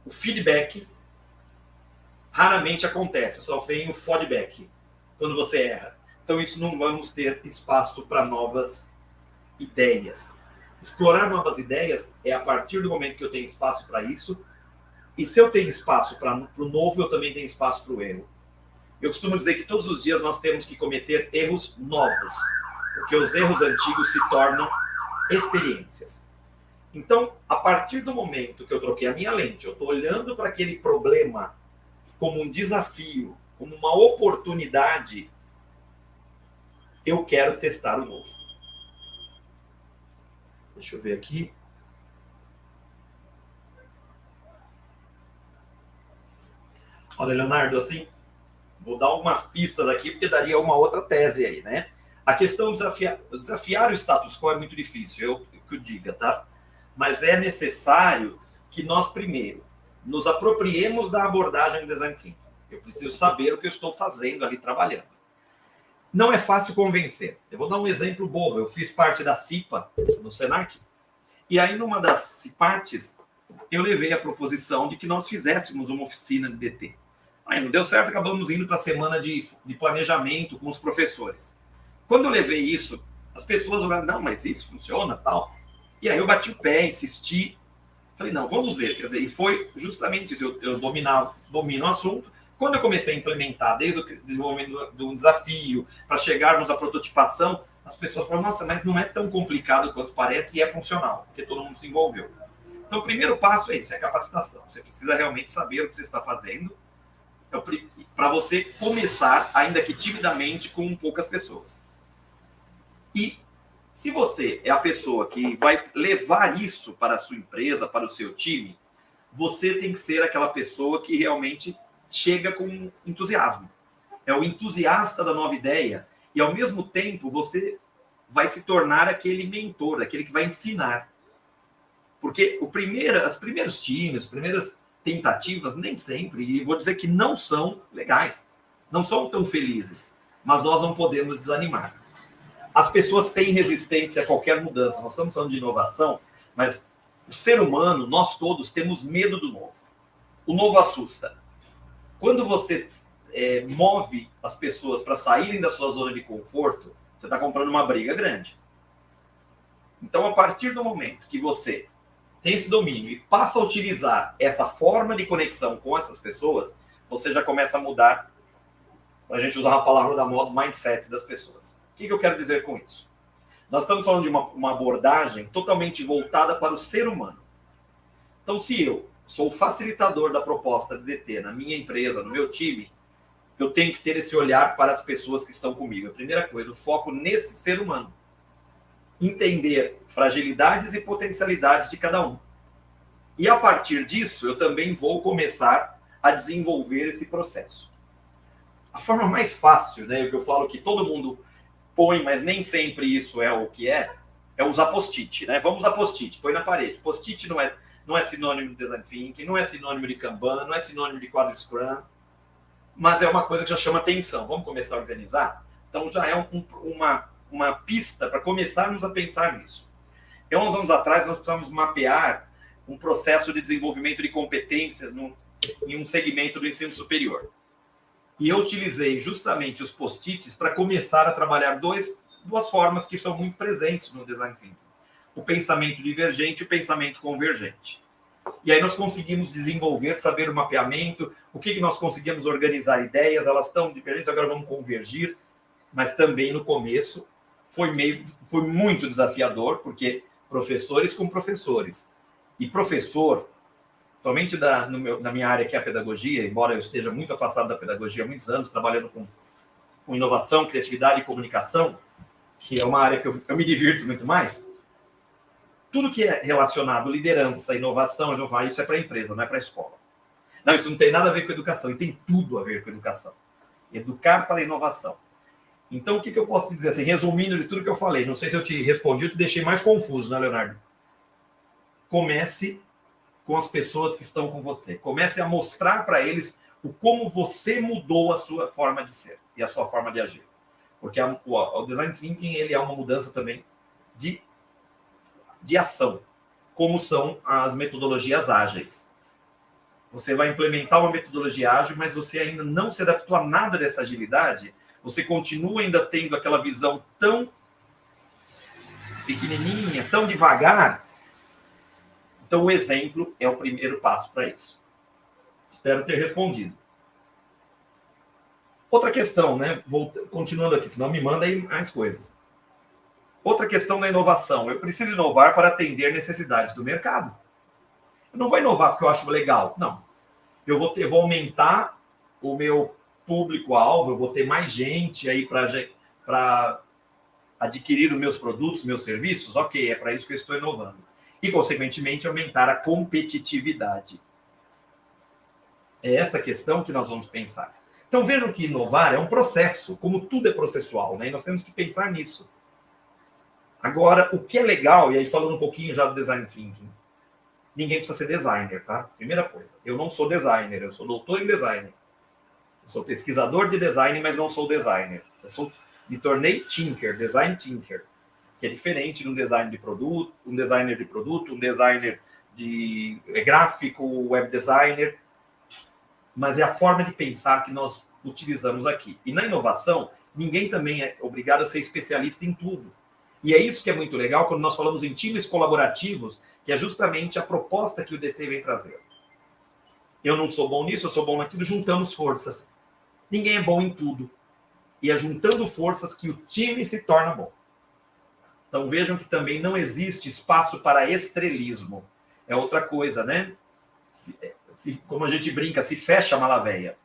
o feedback raramente acontece, só vem o feedback quando você erra. Então, isso não vamos ter espaço para novas ideias. Explorar novas ideias é a partir do momento que eu tenho espaço para isso, e se eu tenho espaço para o novo, eu também tenho espaço para o erro. Eu costumo dizer que todos os dias nós temos que cometer erros novos, porque os erros antigos se tornam experiências. Então, a partir do momento que eu troquei a minha lente, eu estou olhando para aquele problema como um desafio, como uma oportunidade, eu quero testar o novo. Deixa eu ver aqui. Olha, Leonardo, assim, vou dar algumas pistas aqui, porque daria uma outra tese aí, né? A questão de desafiar o status quo é muito difícil, eu que o diga, tá? Mas é necessário que nós, primeiro, nos apropriemos da abordagem do design thinking. Eu preciso saber o que eu estou fazendo ali trabalhando. Não é fácil convencer. Eu vou dar um exemplo bobo. Eu fiz parte da CIPA, no Senac, e aí numa das partes, eu levei a proposição de que nós fizéssemos uma oficina de DT. Aí não deu certo, acabamos indo para a semana de planejamento com os professores. Quando eu levei isso, as pessoas falaram, não, mas isso funciona, tal. E aí eu bati o pé, insisti. Falei, não, vamos ver. Quer dizer, e foi justamente isso. Eu domino o assunto. Quando eu comecei a implementar, desde o desenvolvimento de um desafio, para chegarmos à prototipação, as pessoas falaram, nossa, mas não é tão complicado quanto parece e é funcional, porque todo mundo se envolveu. Então, o primeiro passo é isso, é a capacitação. Você precisa realmente saber o que você está fazendo para você começar, ainda que timidamente, com poucas pessoas. E se você é a pessoa que vai levar isso para a sua empresa, para o seu time, você tem que ser aquela pessoa que realmente chega com entusiasmo. É o entusiasta da nova ideia e, ao mesmo tempo, você vai se tornar aquele mentor, aquele que vai ensinar. Porque os primeiros times, as primeiras tentativas, nem sempre, e vou dizer que não são legais, não são tão felizes, mas nós não podemos desanimar. As pessoas têm resistência a qualquer mudança. Nós estamos falando de inovação, mas o ser humano, nós todos, temos medo do novo. O novo assusta. Quando você move as pessoas para saírem da sua zona de conforto, você está comprando uma briga grande. Então, a partir do momento que você tem esse domínio e passa a utilizar essa forma de conexão com essas pessoas, você já começa a mudar, a gente usar a palavra da moda, mindset das pessoas. O que eu quero dizer com isso? Nós estamos falando de uma abordagem totalmente voltada para o ser humano. Então, se eu sou o facilitador da proposta de DT na minha empresa, no meu time, eu tenho que ter esse olhar para as pessoas que estão comigo. A primeira coisa, o foco nesse ser humano. Entender fragilidades e potencialidades de cada um. E a partir disso, eu também vou começar a desenvolver esse processo. A forma mais fácil, né, o que eu falo que todo mundo põe, mas nem sempre isso é o que é usar post-it, né? Vamos usar post-it, põe na parede. Post-it não é sinônimo de design thinking, não é sinônimo de Kanban, não é sinônimo de quadro Scrum, mas é uma coisa que já chama atenção. Vamos começar a organizar? Então já é uma pista para começarmos a pensar nisso. E uns anos atrás nós precisamos mapear um processo de desenvolvimento de competências em um segmento do ensino superior. E eu utilizei justamente os post-its para começar a trabalhar duas formas que são muito presentes no design thinking. O pensamento divergente e o pensamento convergente. E aí nós conseguimos desenvolver, saber o mapeamento, o que nós conseguimos organizar ideias, elas estão divergentes, agora vamos convergir, mas também no começo foi muito desafiador, porque professores com professores. E professor, somente na minha área que é a pedagogia, embora eu esteja muito afastado da pedagogia há muitos anos, trabalhando com inovação, criatividade e comunicação, que é uma área que eu me divirto muito mais, tudo que é relacionado à liderança, inovação, eu vou falar, isso é para a empresa, não é para a escola. Não, isso não tem nada a ver com educação, e tem tudo a ver com educação. Educar para a inovação. Então, o que eu posso te dizer? Assim, resumindo de tudo que eu falei, não sei se eu te respondi, eu te deixei mais confuso, né, Leonardo? Comece com as pessoas que estão com você. Comece a mostrar para eles como você mudou a sua forma de ser e a sua forma de agir. Porque o design thinking ele é uma mudança também de ação, como são as metodologias ágeis. Você vai implementar uma metodologia ágil, mas você ainda não se adaptou a nada dessa agilidade, você continua ainda tendo aquela visão tão pequenininha, tão devagar. Então, o exemplo é o primeiro passo para isso. Espero ter respondido. Outra questão, né? Continuando aqui, senão me manda aí mais coisas. Outra questão da inovação. Eu preciso inovar para atender necessidades do mercado. Eu não vou inovar porque eu acho legal. Não. Eu vou aumentar o meu público-alvo, eu vou ter mais gente aí para adquirir os meus produtos, meus serviços. Ok, é para isso que eu estou inovando. E, consequentemente, aumentar a competitividade. É essa questão que nós vamos pensar. Então, vejam que inovar é um processo, como tudo é processual, né? E nós temos que pensar nisso. Agora, o que é legal, e aí falando um pouquinho já do design thinking, ninguém precisa ser designer, tá? Primeira coisa, eu não sou designer, eu sou doutor em design. Eu sou pesquisador de design, mas não sou designer. Me tornei thinker, design thinker, que é diferente de um designer de produto, um designer de gráfico, web designer, mas é a forma de pensar que nós utilizamos aqui. E na inovação, ninguém também é obrigado a ser especialista em tudo. E é isso que é muito legal quando nós falamos em times colaborativos, que é justamente a proposta que o DT vem trazer. Eu não sou bom nisso, eu sou bom naquilo, juntamos forças. Ninguém é bom em tudo. E é juntando forças que o time se torna bom. Então vejam que também não existe espaço para estrelismo. É outra coisa, né? Como a gente brinca, se fecha a malavéia.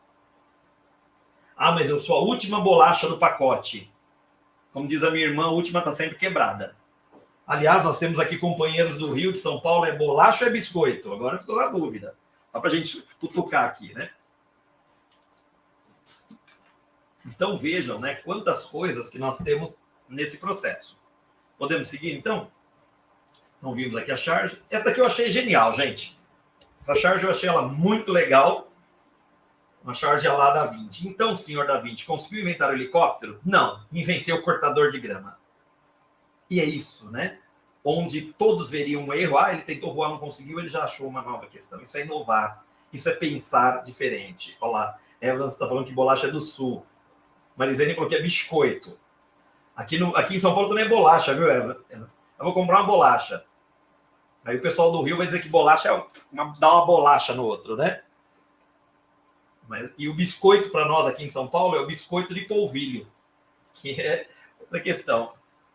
Ah, mas eu sou a última bolacha do pacote. Como diz a minha irmã, a última está sempre quebrada. Aliás, nós temos aqui companheiros do Rio, de São Paulo, é bolacha ou é biscoito? Agora ficou na dúvida. Dá para a gente cutucar aqui, né? Então vejam, né, quantas coisas que nós temos nesse processo. Podemos seguir, então? Então vimos aqui a charge. Essa daqui eu achei genial, gente. Essa charge eu achei ela muito legal. Uma charge lá da Vinci. Então, senhor Da Vinci, conseguiu inventar o helicóptero? Não, inventei o cortador de grama. E é isso, né? Onde todos veriam um erro. Ah, ele tentou voar, não conseguiu, ele já achou uma nova questão. Isso é inovar. Isso é pensar diferente. Olha lá, Evans está falando que bolacha é do Sul. Marizene falou que é biscoito. Aqui em São Paulo também é bolacha, viu, Evans? Eu vou comprar uma bolacha. Aí o pessoal do Rio vai dizer que bolacha é dar uma bolacha no outro, né? E o biscoito para nós aqui em São Paulo é o biscoito de polvilho, que é outra questão.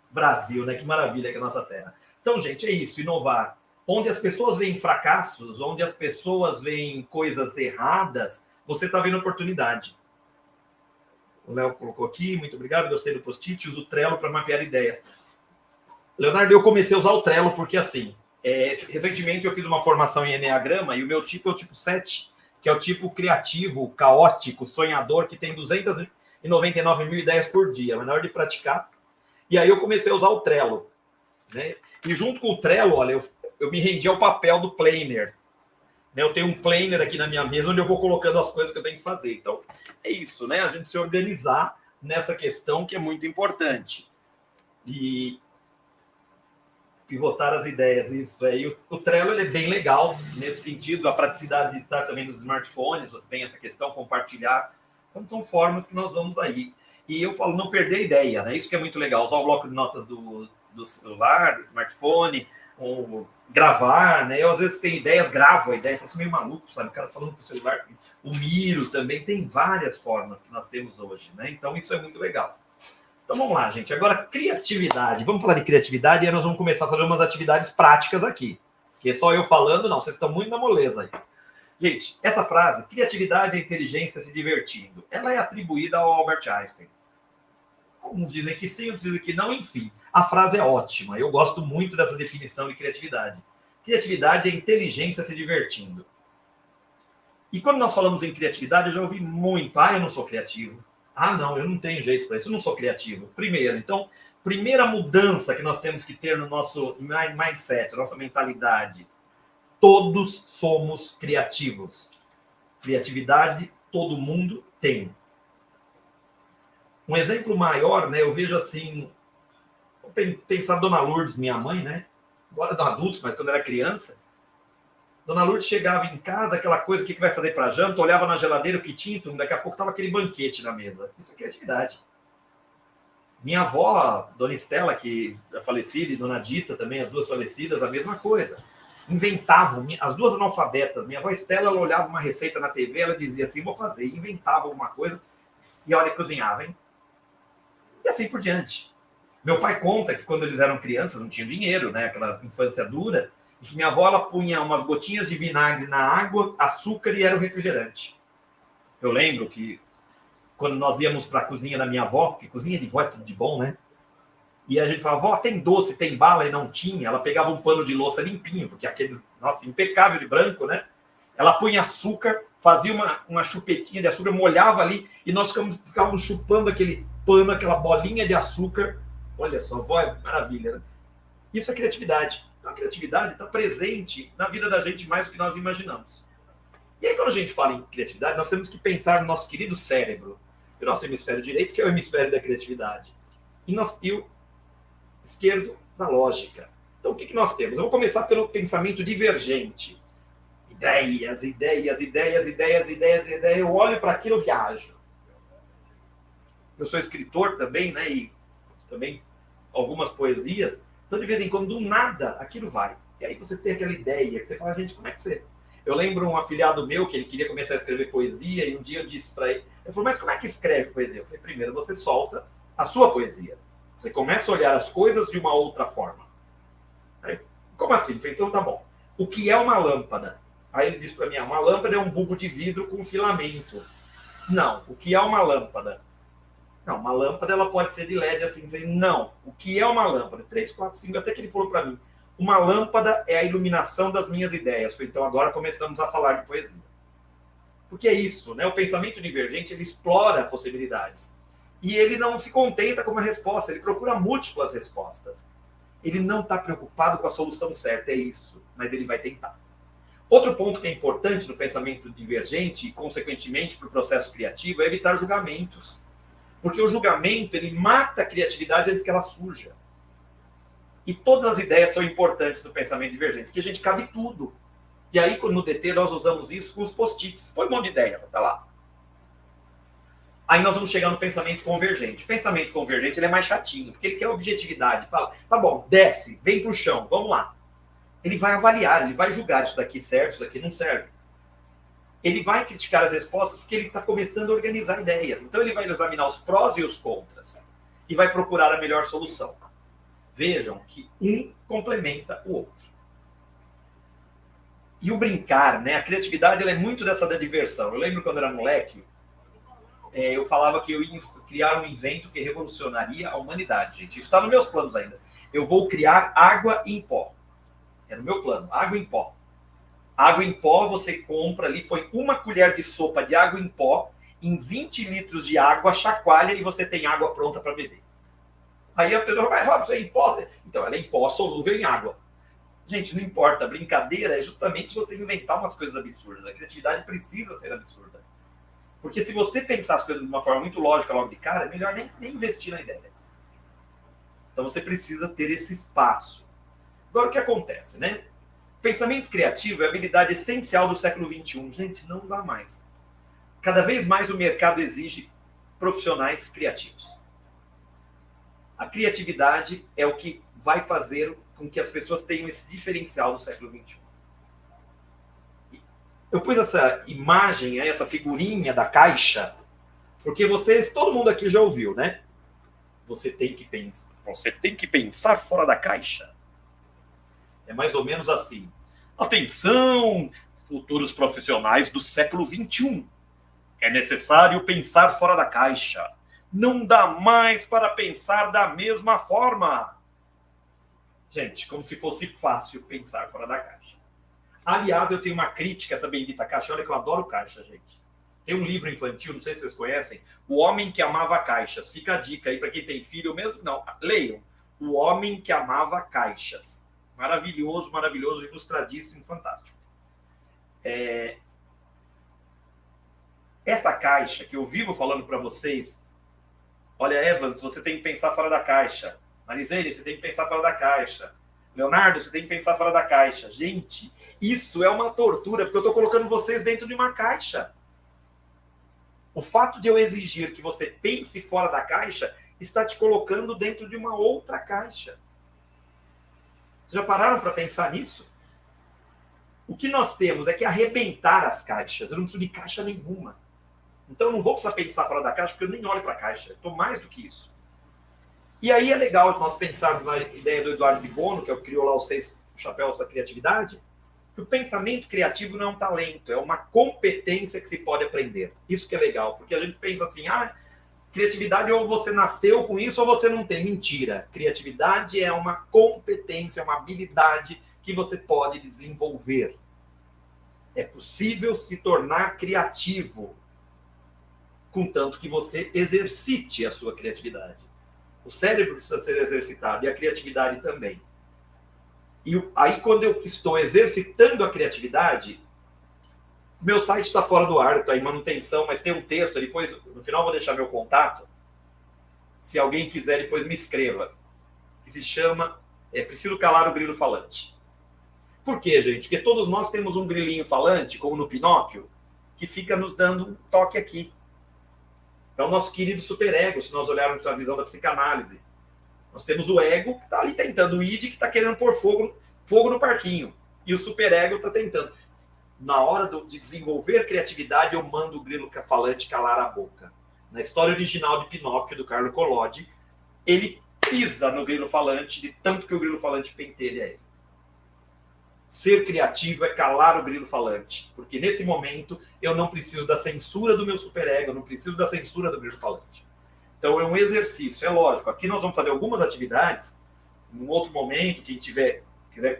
Brasil, né? Que maravilha que é a nossa terra. Então, gente, é isso, inovar. Onde as pessoas veem fracassos, onde as pessoas veem coisas erradas, você está vendo oportunidade. O Léo colocou aqui, muito obrigado, gostei do post-it, uso o Trello para mapear ideias. Leonardo, eu comecei a usar o Trello porque, assim, recentemente eu fiz uma formação em Enneagrama e o meu tipo é o tipo 7, que é o tipo criativo, caótico, sonhador, que tem 299 mil ideias por dia, mas na hora de praticar. E aí eu comecei a usar o Trello, né? E junto com o Trello, olha, eu me rendi ao papel do planner. Eu tenho um planner aqui na minha mesa onde eu vou colocando as coisas que eu tenho que fazer. Então, é isso, né? A gente se organizar nessa questão que é muito importante. E pivotar as ideias, isso aí. O Trello ele é bem legal nesse sentido, a praticidade de estar também nos smartphones, você tem essa questão, compartilhar. Então, são formas que nós vamos aí. E eu falo, não perder a ideia, né? Isso que é muito legal, usar o bloco de notas do celular, do smartphone, ou gravar, né? Eu, às vezes, tenho ideias, gravo a ideia, então, meio maluco, sabe? O cara falando pro celular, o Miro também, tem várias formas que nós temos hoje, né? Então, isso é muito legal. Então, vamos lá, gente. Agora, criatividade. Vamos falar de criatividade e aí nós vamos começar a fazer umas atividades práticas aqui. Porque só eu falando, não, vocês estão muito na moleza aí. Gente, essa frase, criatividade é inteligência se divertindo, ela é atribuída ao Albert Einstein. Alguns dizem que sim, outros dizem que não, enfim. A frase é ótima, eu gosto muito dessa definição de criatividade. Criatividade é inteligência se divertindo. E quando nós falamos em criatividade, eu já ouvi muito, eu não sou criativo. Não, eu não tenho jeito para isso, eu não sou criativo. Primeiro, então, primeira mudança que nós temos que ter no nosso mindset, nossa mentalidade. Todos somos criativos. Criatividade, todo mundo tem. Um exemplo maior, né? Eu vejo assim, vou pensar Dona Lourdes, minha mãe, né? Agora é adultos, mas quando era criança, Dona Lourdes chegava em casa, aquela coisa, o que vai fazer para janta, olhava na geladeira o que tinha, daqui a pouco estava aquele banquete na mesa. Isso é criatividade. Minha avó, Dona Estela, que é falecida, e Dona Dita também, as duas falecidas, a mesma coisa. Inventavam, as duas analfabetas. Minha avó Estela, ela olhava uma receita na TV, ela dizia assim, vou fazer. Inventava alguma coisa e olha, cozinhava, hein? E assim por diante. Meu pai conta que quando eles eram crianças, não tinham dinheiro, né? Aquela infância dura, e que minha avó, ela punha umas gotinhas de vinagre na água, açúcar e era o refrigerante. Eu lembro que quando nós íamos para a cozinha da minha avó, porque cozinha de vó é tudo de bom, né? E a gente falava, vó, tem doce, tem bala? E não tinha. Ela pegava um pano de louça limpinho, porque aqueles, nossa, impecável de branco, né? Ela punha açúcar, fazia uma chupetinha de açúcar, molhava ali, e nós ficávamos chupando aquele pano, aquela bolinha de açúcar. Olha só, vó, é maravilha, né? Isso é criatividade. Então, a criatividade está presente na vida da gente mais do que nós imaginamos. E aí, quando a gente fala em criatividade, nós temos que pensar no nosso querido cérebro, o nosso hemisfério direito, que é o hemisfério da criatividade, e o esquerdo da lógica. Então, o que nós temos? Eu vou começar pelo pensamento divergente. Ideias. Eu olho para aquilo e viajo. Eu sou escritor também, né? E também algumas poesias. Então, de vez em quando, do nada, aquilo vai. E aí você tem aquela ideia que você fala, gente, como é que você... Eu lembro um afilhado meu que ele queria começar a escrever poesia e um dia eu disse para ele, ele falou, mas como é que escreve poesia? Eu falei, primeiro você solta a sua poesia. Você começa a olhar as coisas de uma outra forma. Aí, como assim? Eu falei, então tá bom. O que é uma lâmpada? Aí ele disse para mim, uma lâmpada é um bulbo de vidro com filamento. Não, o que é uma lâmpada? Não, uma lâmpada ela pode ser de LED assim. Não. O que é uma lâmpada? 3, 4, 5, até que ele falou para mim. Uma lâmpada é a iluminação das minhas ideias. Então agora começamos a falar de poesia. Porque é isso, né? O pensamento divergente, ele explora possibilidades. E ele não se contenta com uma resposta, ele procura múltiplas respostas. Ele não está preocupado com a solução certa, é isso, mas ele vai tentar. Outro ponto que é importante no pensamento divergente e, consequentemente, para o processo criativo, é evitar julgamentos. Porque o julgamento, ele mata a criatividade antes que ela surja. E todas as ideias são importantes no pensamento divergente, porque a gente cabe tudo. E aí, no DT, nós usamos isso com os post-its. Põe um monte de ideia, tá lá. Aí nós vamos chegar no pensamento convergente. O pensamento convergente ele é mais chatinho, porque ele quer objetividade. Fala, tá bom, desce, vem pro chão, vamos lá. Ele vai avaliar, ele vai julgar isso daqui serve, isso daqui não serve. Ele vai criticar as respostas porque ele está começando a organizar ideias. Então ele vai examinar os prós e os contras e vai procurar a melhor solução. Vejam que um complementa o outro. E o brincar, né? A criatividade ela é muito dessa da diversão. Eu lembro quando era moleque, eu falava que eu ia criar um invento que revolucionaria a humanidade, gente. Isso está nos meus planos ainda. Eu vou criar água em pó. É no meu plano, água em pó. Água em pó, você compra ali, põe uma colher de sopa de água em pó, em 20 litros de água, chacoalha e você tem água pronta para beber. Aí a pessoa vai, você é em pó? Então, ela é em pó solúvel em água. Gente, não importa, a brincadeira é justamente você inventar umas coisas absurdas. A criatividade precisa ser absurda. Porque se você pensar as coisas de uma forma muito lógica logo de cara, é melhor nem investir na ideia. Então você precisa ter esse espaço. Agora o que acontece, né? Pensamento criativo é a habilidade essencial do século XXI. Gente, não dá mais. Cada vez mais o mercado exige profissionais criativos. A criatividade é o que vai fazer com que as pessoas tenham esse diferencial do século XXI. Eu pus essa imagem, essa figurinha da caixa, porque todo mundo aqui já ouviu, né? Você tem que pensar fora da caixa. É mais ou menos assim. Atenção, futuros profissionais do século XXI. É necessário pensar fora da caixa. Não dá mais para pensar da mesma forma. Gente, como se fosse fácil pensar fora da caixa. Aliás, eu tenho uma crítica a essa bendita caixa. Olha que eu adoro caixa, gente. Tem um livro infantil, não sei se vocês conhecem, O Homem que Amava Caixas. Fica a dica aí para quem tem filho mesmo. Não, leiam. O Homem que Amava Caixas. Maravilhoso, maravilhoso, ilustradíssimo, fantástico. Essa caixa que eu vivo falando para vocês, olha, Evans, você tem que pensar fora da caixa. Marisene, você tem que pensar fora da caixa. Leonardo, você tem que pensar fora da caixa. Gente, isso é uma tortura, porque eu estou colocando vocês dentro de uma caixa. O fato de eu exigir que você pense fora da caixa está te colocando dentro de uma outra caixa. Vocês já pararam para pensar nisso? O que nós temos é que arrebentar as caixas. Eu não preciso de caixa nenhuma. Então eu não vou precisar pensar fora da caixa, porque eu nem olho para a caixa. Eu estou mais do que isso. E aí é legal nós pensarmos na ideia do Eduardo de Bono, que é o que criou lá os 6 chapéus da criatividade, que o pensamento criativo não é um talento, é uma competência que se pode aprender. Isso que é legal, porque a gente pensa assim, criatividade ou você nasceu com isso ou você não tem. Mentira. Criatividade é uma competência, é uma habilidade que você pode desenvolver. É possível se tornar criativo, contanto que você exercite a sua criatividade. O cérebro precisa ser exercitado e a criatividade também. E aí, quando eu estou exercitando a criatividade, meu site está fora do ar, está em manutenção, mas tem um texto, depois, no final, vou deixar meu contato. Se alguém quiser, depois me escreva. Que se chama Preciso Calar o Grilo Falante. Por quê, gente? Porque todos nós temos um grilinho falante, como no Pinóquio, que fica nos dando um toque aqui. É o nosso querido superego, se nós olharmos para a visão da psicanálise. Nós temos o ego, que está ali tentando, o id, que está querendo pôr fogo no parquinho. E o superego está tentando. Na hora de desenvolver criatividade, eu mando o grilo falante calar a boca. Na história original de Pinóquio, do Carlo Collodi, ele pisa no grilo falante, de tanto que o grilo falante pentelha ele. Ser criativo é calar o grilo falante, porque nesse momento eu não preciso da censura do meu superego, eu não preciso da censura do grilo falante. Então, é um exercício, é lógico. Aqui nós vamos fazer algumas atividades, num outro momento, quem quiser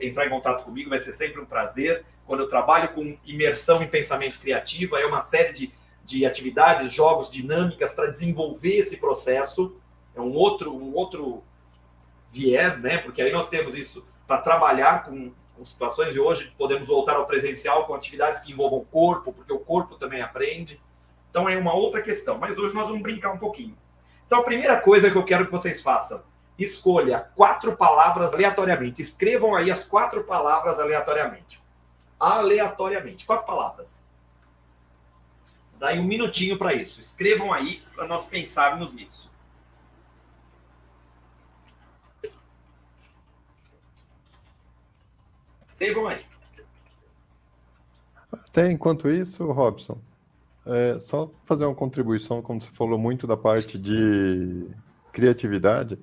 entrar em contato comigo, vai ser sempre um prazer. Quando eu trabalho com imersão em pensamento criativo, é uma série de atividades, jogos, dinâmicas para desenvolver esse processo. É um outro viés, né? Porque aí nós temos isso para trabalhar com situações, e hoje podemos voltar ao presencial com atividades que envolvam o corpo, porque o corpo também aprende. Então, é uma outra questão. Mas hoje nós vamos brincar um pouquinho. Então, a primeira coisa que eu quero que vocês façam, escolha 4 palavras aleatoriamente. Escrevam aí as 4 palavras aleatoriamente. Aleatoriamente. 4 palavras. Daí um minutinho para isso. Escrevam aí para nós pensarmos nisso. Escrevam aí. Até enquanto isso, Robson, só fazer uma contribuição, como você falou muito da parte de criatividade.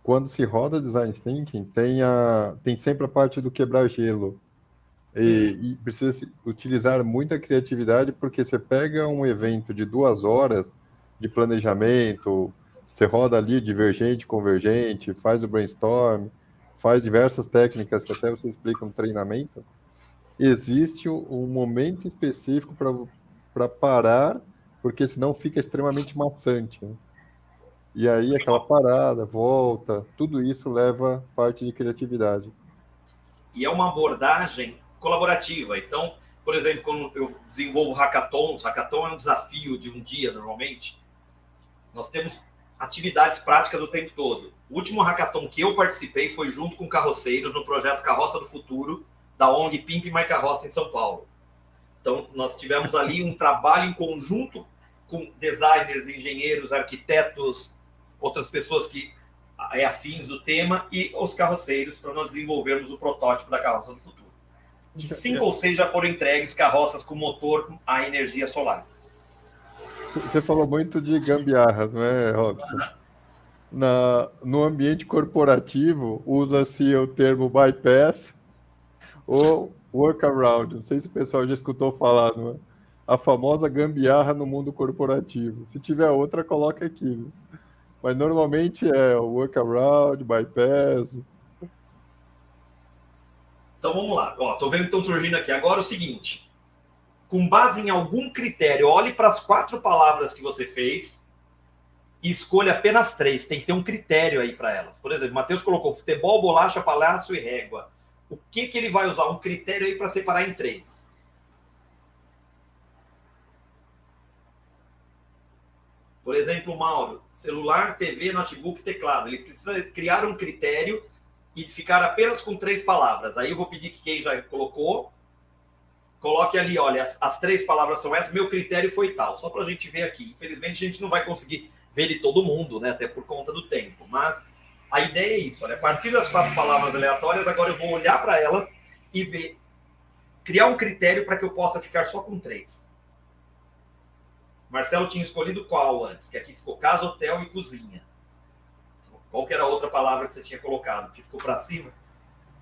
Quando se roda Design Thinking, tem sempre a parte do quebrar gelo. E precisa se utilizar muita criatividade, porque você pega um evento de 2 horas de planejamento, você roda ali divergente, convergente, faz o brainstorm, faz diversas técnicas que até você explica no treinamento. Existe um momento específico para parar, porque senão fica extremamente maçante, né? E aí aquela parada, volta, tudo isso leva parte de criatividade. E é uma abordagem colaborativa. Então, por exemplo, quando eu desenvolvo hackathons, hackathon é um desafio de um dia, normalmente, nós temos atividades práticas o tempo todo. O último hackathon que eu participei foi junto com carroceiros no projeto Carroça do Futuro, da ONG Pimp My Carroça em São Paulo. Então, nós tivemos ali um trabalho em conjunto com designers, engenheiros, arquitetos, outras pessoas que afins do tema, e os carroceiros, para nós desenvolvermos o protótipo da Carroça do Futuro. 5 ou 6 já foram entregues, carroças com motor a energia solar. Você falou muito de gambiarra, não é, Robson? No ambiente corporativo, usa-se o termo bypass ou workaround. Não sei se o pessoal já escutou falar, não é? A famosa gambiarra no mundo corporativo. Se tiver outra, coloca aqui. Mas normalmente é o workaround, bypass. Então vamos lá. Estou vendo que estão surgindo aqui. Agora o seguinte. Com base em algum critério, olhe para as 4 palavras que você fez e escolha apenas 3. Tem que ter um critério aí para elas. Por exemplo, o Matheus colocou futebol, bolacha, palhaço e régua. O que ele vai usar? Um critério aí para separar em 3. Por exemplo, Mauro, celular, TV, notebook, teclado. Ele precisa criar um critério e ficar apenas com 3 palavras. Aí eu vou pedir que quem já colocou, coloque ali, olha, as 3 palavras são essas, meu critério foi tal. Só para a gente ver aqui. Infelizmente, a gente não vai conseguir ver de todo mundo, né? Até por conta do tempo. Mas a ideia é isso. Olha, a partir das 4 palavras aleatórias, agora eu vou olhar para elas e ver, criar um critério para que eu possa ficar só com 3. Marcelo tinha escolhido qual antes? Que aqui ficou casa, hotel e cozinha. Qual que era a outra palavra que você tinha colocado? Que ficou para cima?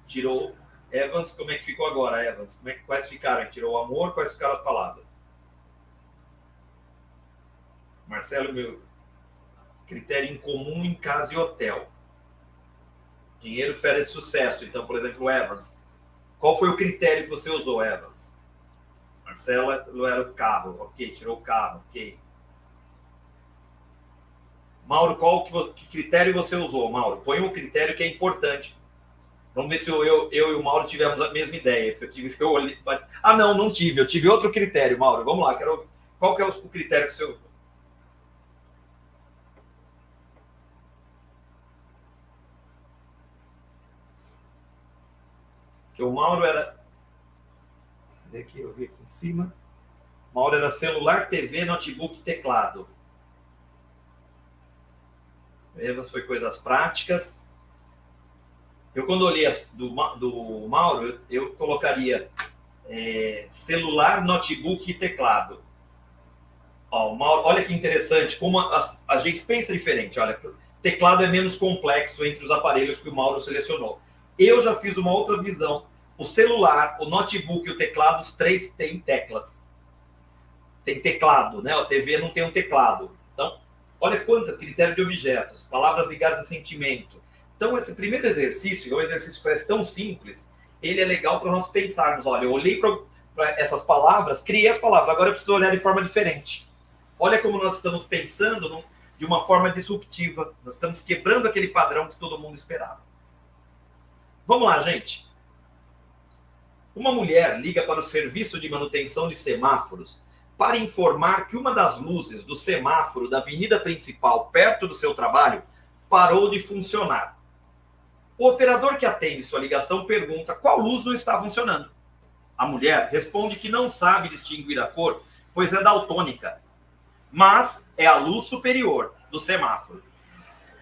Tirou. Evans, como é que ficou agora, Evans? Quais ficaram? Tirou o amor, quais ficaram as palavras? Marcelo, meu critério em comum em casa e hotel. Dinheiro, férias e sucesso. Então, por exemplo, Evans. Qual foi o critério que você usou, Evans? Marcela era o carro, ok, tirou o carro, ok. Mauro, que critério você usou, Mauro? Põe um critério que é importante. Vamos ver se eu e o Mauro tivemos a mesma ideia. Porque eu olhei, não tive. Eu tive outro critério, Mauro. Vamos lá, qual que é o critério que você usou? Que o Mauro era... Aqui, eu vi aqui em cima. Mauro era celular, TV, notebook, teclado. Evas foi coisas práticas. Eu, quando olhei do Mauro, eu colocaria celular, notebook e teclado. Ó, o Mauro, olha que interessante, como a gente pensa diferente. Olha, teclado é menos complexo entre os aparelhos que o Mauro selecionou. Eu já fiz uma outra visão. O celular, o notebook e o teclado, os 3 têm teclas. Tem teclado, né? A TV não tem um teclado. Então, Olha quanto critério de objetos, palavras ligadas a sentimento. Então, esse primeiro exercício, que é um exercício que parece tão simples, ele é legal para nós pensarmos. Olha, eu olhei para essas palavras, criei as palavras, agora eu preciso olhar de forma diferente. Olha como nós estamos pensando de uma forma disruptiva. Nós estamos quebrando aquele padrão que todo mundo esperava. Vamos lá, gente. Uma mulher liga para o serviço de manutenção de semáforos para informar que uma das luzes do semáforo da avenida principal, perto do seu trabalho, parou de funcionar. O operador que atende sua ligação pergunta qual luz não está funcionando. A mulher responde que não sabe distinguir a cor, pois é daltônica, mas é a luz superior do semáforo.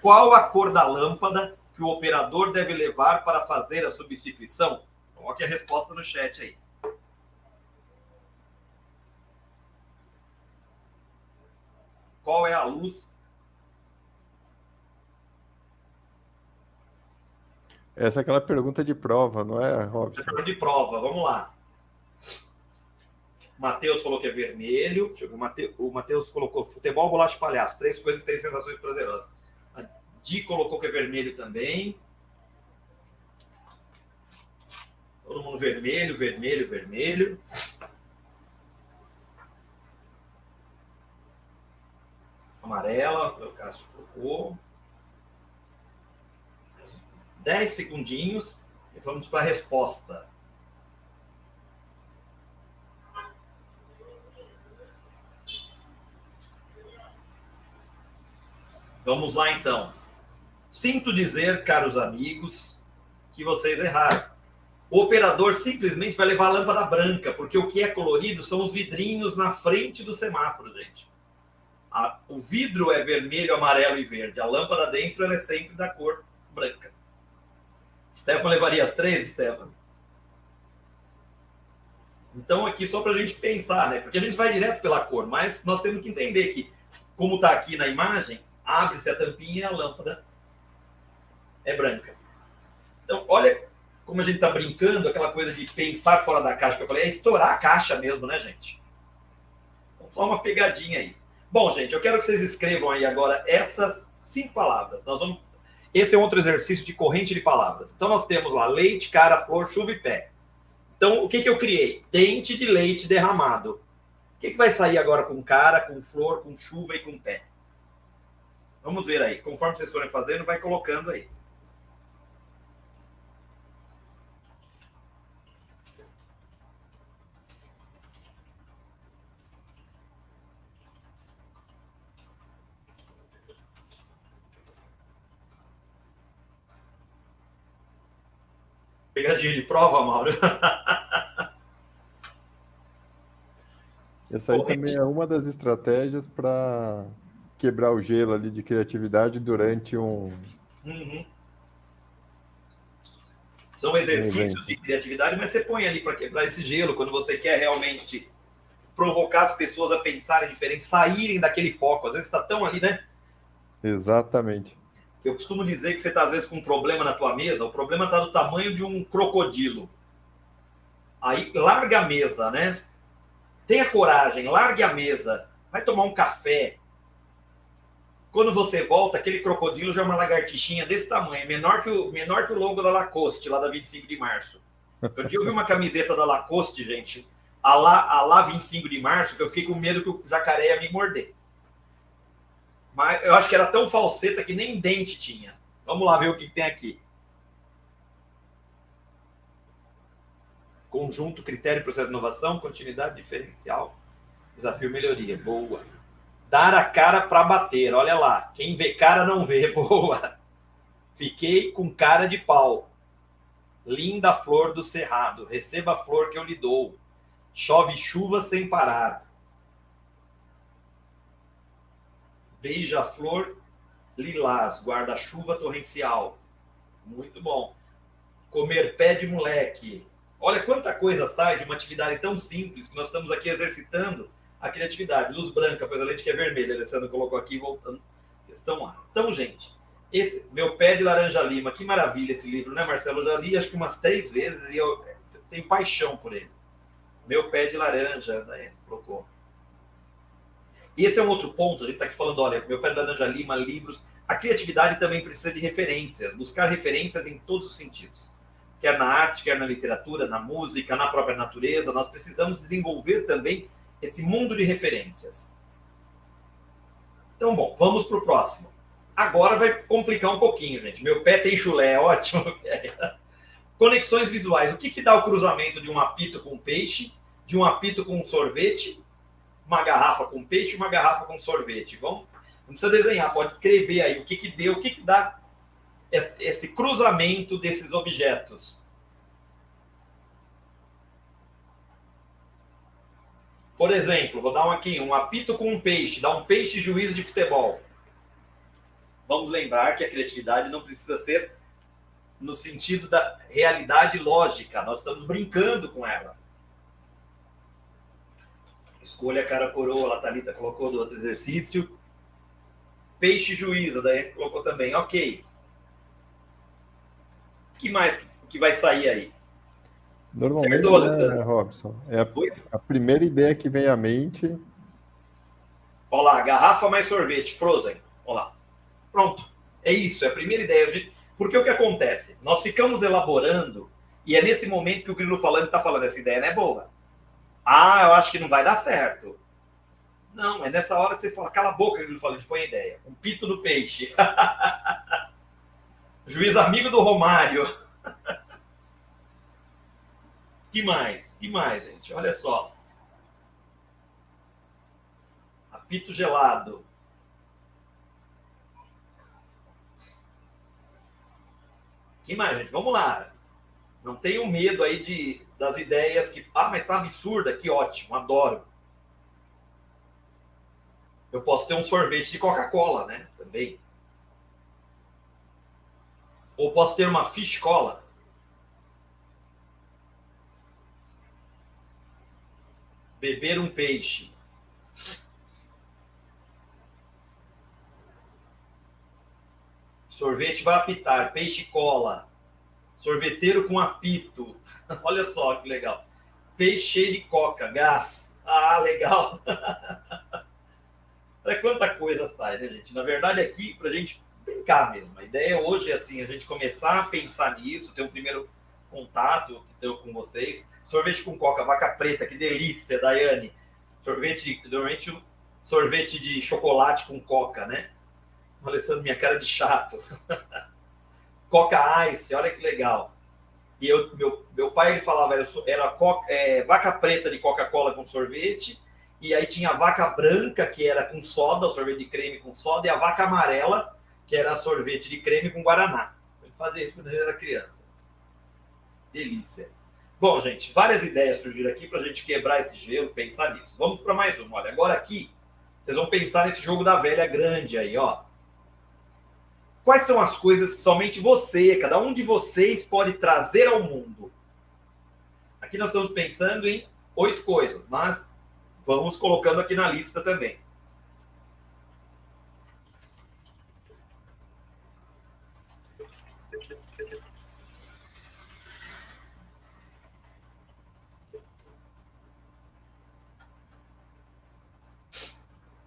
Qual a cor da lâmpada que o operador deve levar para fazer a substituição? Coloque a resposta no chat aí. Qual é a luz? Essa é aquela pergunta de prova, não é, Robson? Pergunta de prova, vamos lá. Matheus falou que é vermelho. Deixa eu ver, o Matheus colocou futebol, bolacha e palhaço. 3 coisas e 3 sensações prazerosas. A Di colocou que é vermelho também. Todo mundo vermelho, vermelho, vermelho. Amarela, o Cássio colocou. 10 segundinhos e vamos para a resposta. Vamos lá, então. Sinto dizer, caros amigos, que vocês erraram. O operador simplesmente vai levar a lâmpada branca, porque o que é colorido são os vidrinhos na frente do semáforo, gente. O vidro é vermelho, amarelo e verde. A lâmpada dentro ela é sempre da cor branca. Stefan levaria as 3, Stefan? Então, aqui só para a gente pensar, né? Porque a gente vai direto pela cor, mas nós temos que entender que, como está aqui na imagem, abre-se a tampinha e a lâmpada é branca. Então, olha como a gente está brincando, aquela coisa de pensar fora da caixa que eu falei, é estourar a caixa mesmo, né, gente? Então, só uma pegadinha aí. Bom, gente, eu quero que vocês escrevam aí agora essas 5 palavras. Esse é outro exercício de corrente de palavras. Então, nós temos lá leite, cara, flor, chuva e pé. Então, o que eu criei? Dente de leite derramado. O que vai sair agora com cara, com flor, com chuva e com pé? Vamos ver aí. Conforme vocês forem fazendo, vai colocando aí. Pegadinha de prova, Mauro. Essa aí também é uma das estratégias para quebrar o gelo ali de criatividade durante um... Uhum. São exercícios de criatividade, mas você põe ali para quebrar esse gelo, quando você quer realmente provocar as pessoas a pensarem diferente, saírem daquele foco. Às vezes está tão ali, né? Exatamente. Eu costumo dizer que você está, às vezes, com um problema na tua mesa, o problema está do tamanho de um crocodilo. Aí, larga a mesa, né? Tenha coragem, largue a mesa, vai tomar um café. Quando você volta, aquele crocodilo já é uma lagartixinha desse tamanho, menor que o logo da Lacoste, lá da 25 de março. Eu vi uma camiseta da Lacoste, gente, a lá 25 de março, que eu fiquei com medo que o jacaré ia me morder. Mas eu acho que era tão falseta que nem dente tinha. Vamos lá ver o que tem aqui. Conjunto, critério, processo de inovação, continuidade, diferencial, desafio, melhoria. Boa. Dar a cara para bater. Olha lá. Quem vê cara não vê. Boa. Fiquei com cara de pau. Linda flor do cerrado. Receba a flor que eu lhe dou. Chove chuva sem parar. Beija-flor lilás. Guarda-chuva torrencial. Muito bom. Comer pé de moleque. Olha quanta coisa sai de uma atividade tão simples que nós estamos aqui exercitando a criatividade. Luz branca, pois a lente que é vermelha. A Alessandra colocou aqui, voltando. Questão A. Então, gente, esse Meu Pé de Laranja Lima. Que maravilha esse livro, né, Marcelo? Eu já li acho que umas 3 vezes e eu tenho paixão por ele. Meu Pé de Laranja, né? Colocou. E esse é um outro ponto, a gente está aqui falando, olha, meu pai da Laranja Lima, livros. A criatividade também precisa de referências, buscar referências em todos os sentidos. Quer na arte, quer na literatura, na música, na própria natureza, nós precisamos desenvolver também esse mundo de referências. Então, bom, vamos para o próximo. Agora vai complicar um pouquinho, gente. Meu pé tem chulé, ótimo. Conexões visuais. O que dá o cruzamento de um apito com peixe, de um apito com sorvete, uma garrafa com peixe e uma garrafa com sorvete? Vamos, não precisa desenhar, pode escrever aí o que deu, o que dá esse cruzamento desses objetos. Por exemplo, vou dar aqui, um apito com um peixe, dá um peixe juiz de futebol. Vamos lembrar que a criatividade não precisa ser no sentido da realidade lógica. Nós estamos brincando com ela. Escolha a cara coroa, a Thalita colocou do outro exercício. Peixe juíza, daí colocou também. Ok. O que mais que vai sair aí? Normalmente, certo, Robson, é a primeira ideia que vem à mente. Olha lá, garrafa mais sorvete, Frozen. Olha lá. Pronto. É isso, é a primeira ideia. Porque o que acontece? Nós ficamos elaborando, e é nesse momento que o Grilo falando está falando, essa ideia não é boa. Ah, eu acho que não vai dar certo. Não, é nessa hora que você fala, cala a boca, Grilo falando, põe a ideia. Um pito no peixe. Juiz amigo do Romário. Que mais? Que mais, gente? Olha só. Apito gelado. Que mais, gente? Vamos lá. Não tenham medo aí das ideias que... Ah, mas tá absurda. Que ótimo, adoro. Eu posso ter um sorvete de Coca-Cola, né? Também. Ou posso ter uma fish cola. Beber um peixe. Sorvete vai apitar. Peixe cola. Sorveteiro com apito. Olha só que legal. Peixe de coca. Gás. Ah, legal. Olha quanta coisa sai, né, gente? Na verdade, aqui, pra gente brincar mesmo. A ideia hoje é assim, a gente começar a pensar nisso, ter um primeiro contato com vocês. Sorvete com coca, vaca preta, que delícia, Daiane. Normalmente sorvete de chocolate com coca, né? Alessandro, minha cara de chato. Coca Ice, olha que legal. E meu pai, ele falava, era vaca preta de Coca-Cola com sorvete, e aí tinha a vaca branca, que era com soda, o sorvete de creme com soda, e a vaca amarela, que era sorvete de creme com guaraná. Ele fazia isso quando ele era criança. Delícia. Bom, gente, várias ideias surgiram aqui para a gente quebrar esse gelo, pensar nisso. Vamos para mais uma. Olha, agora aqui, vocês vão pensar nesse jogo da velha grande aí, ó. Quais são as coisas que somente você, cada um de vocês, pode trazer ao mundo? Aqui nós estamos pensando em 8 coisas, mas vamos colocando aqui na lista também.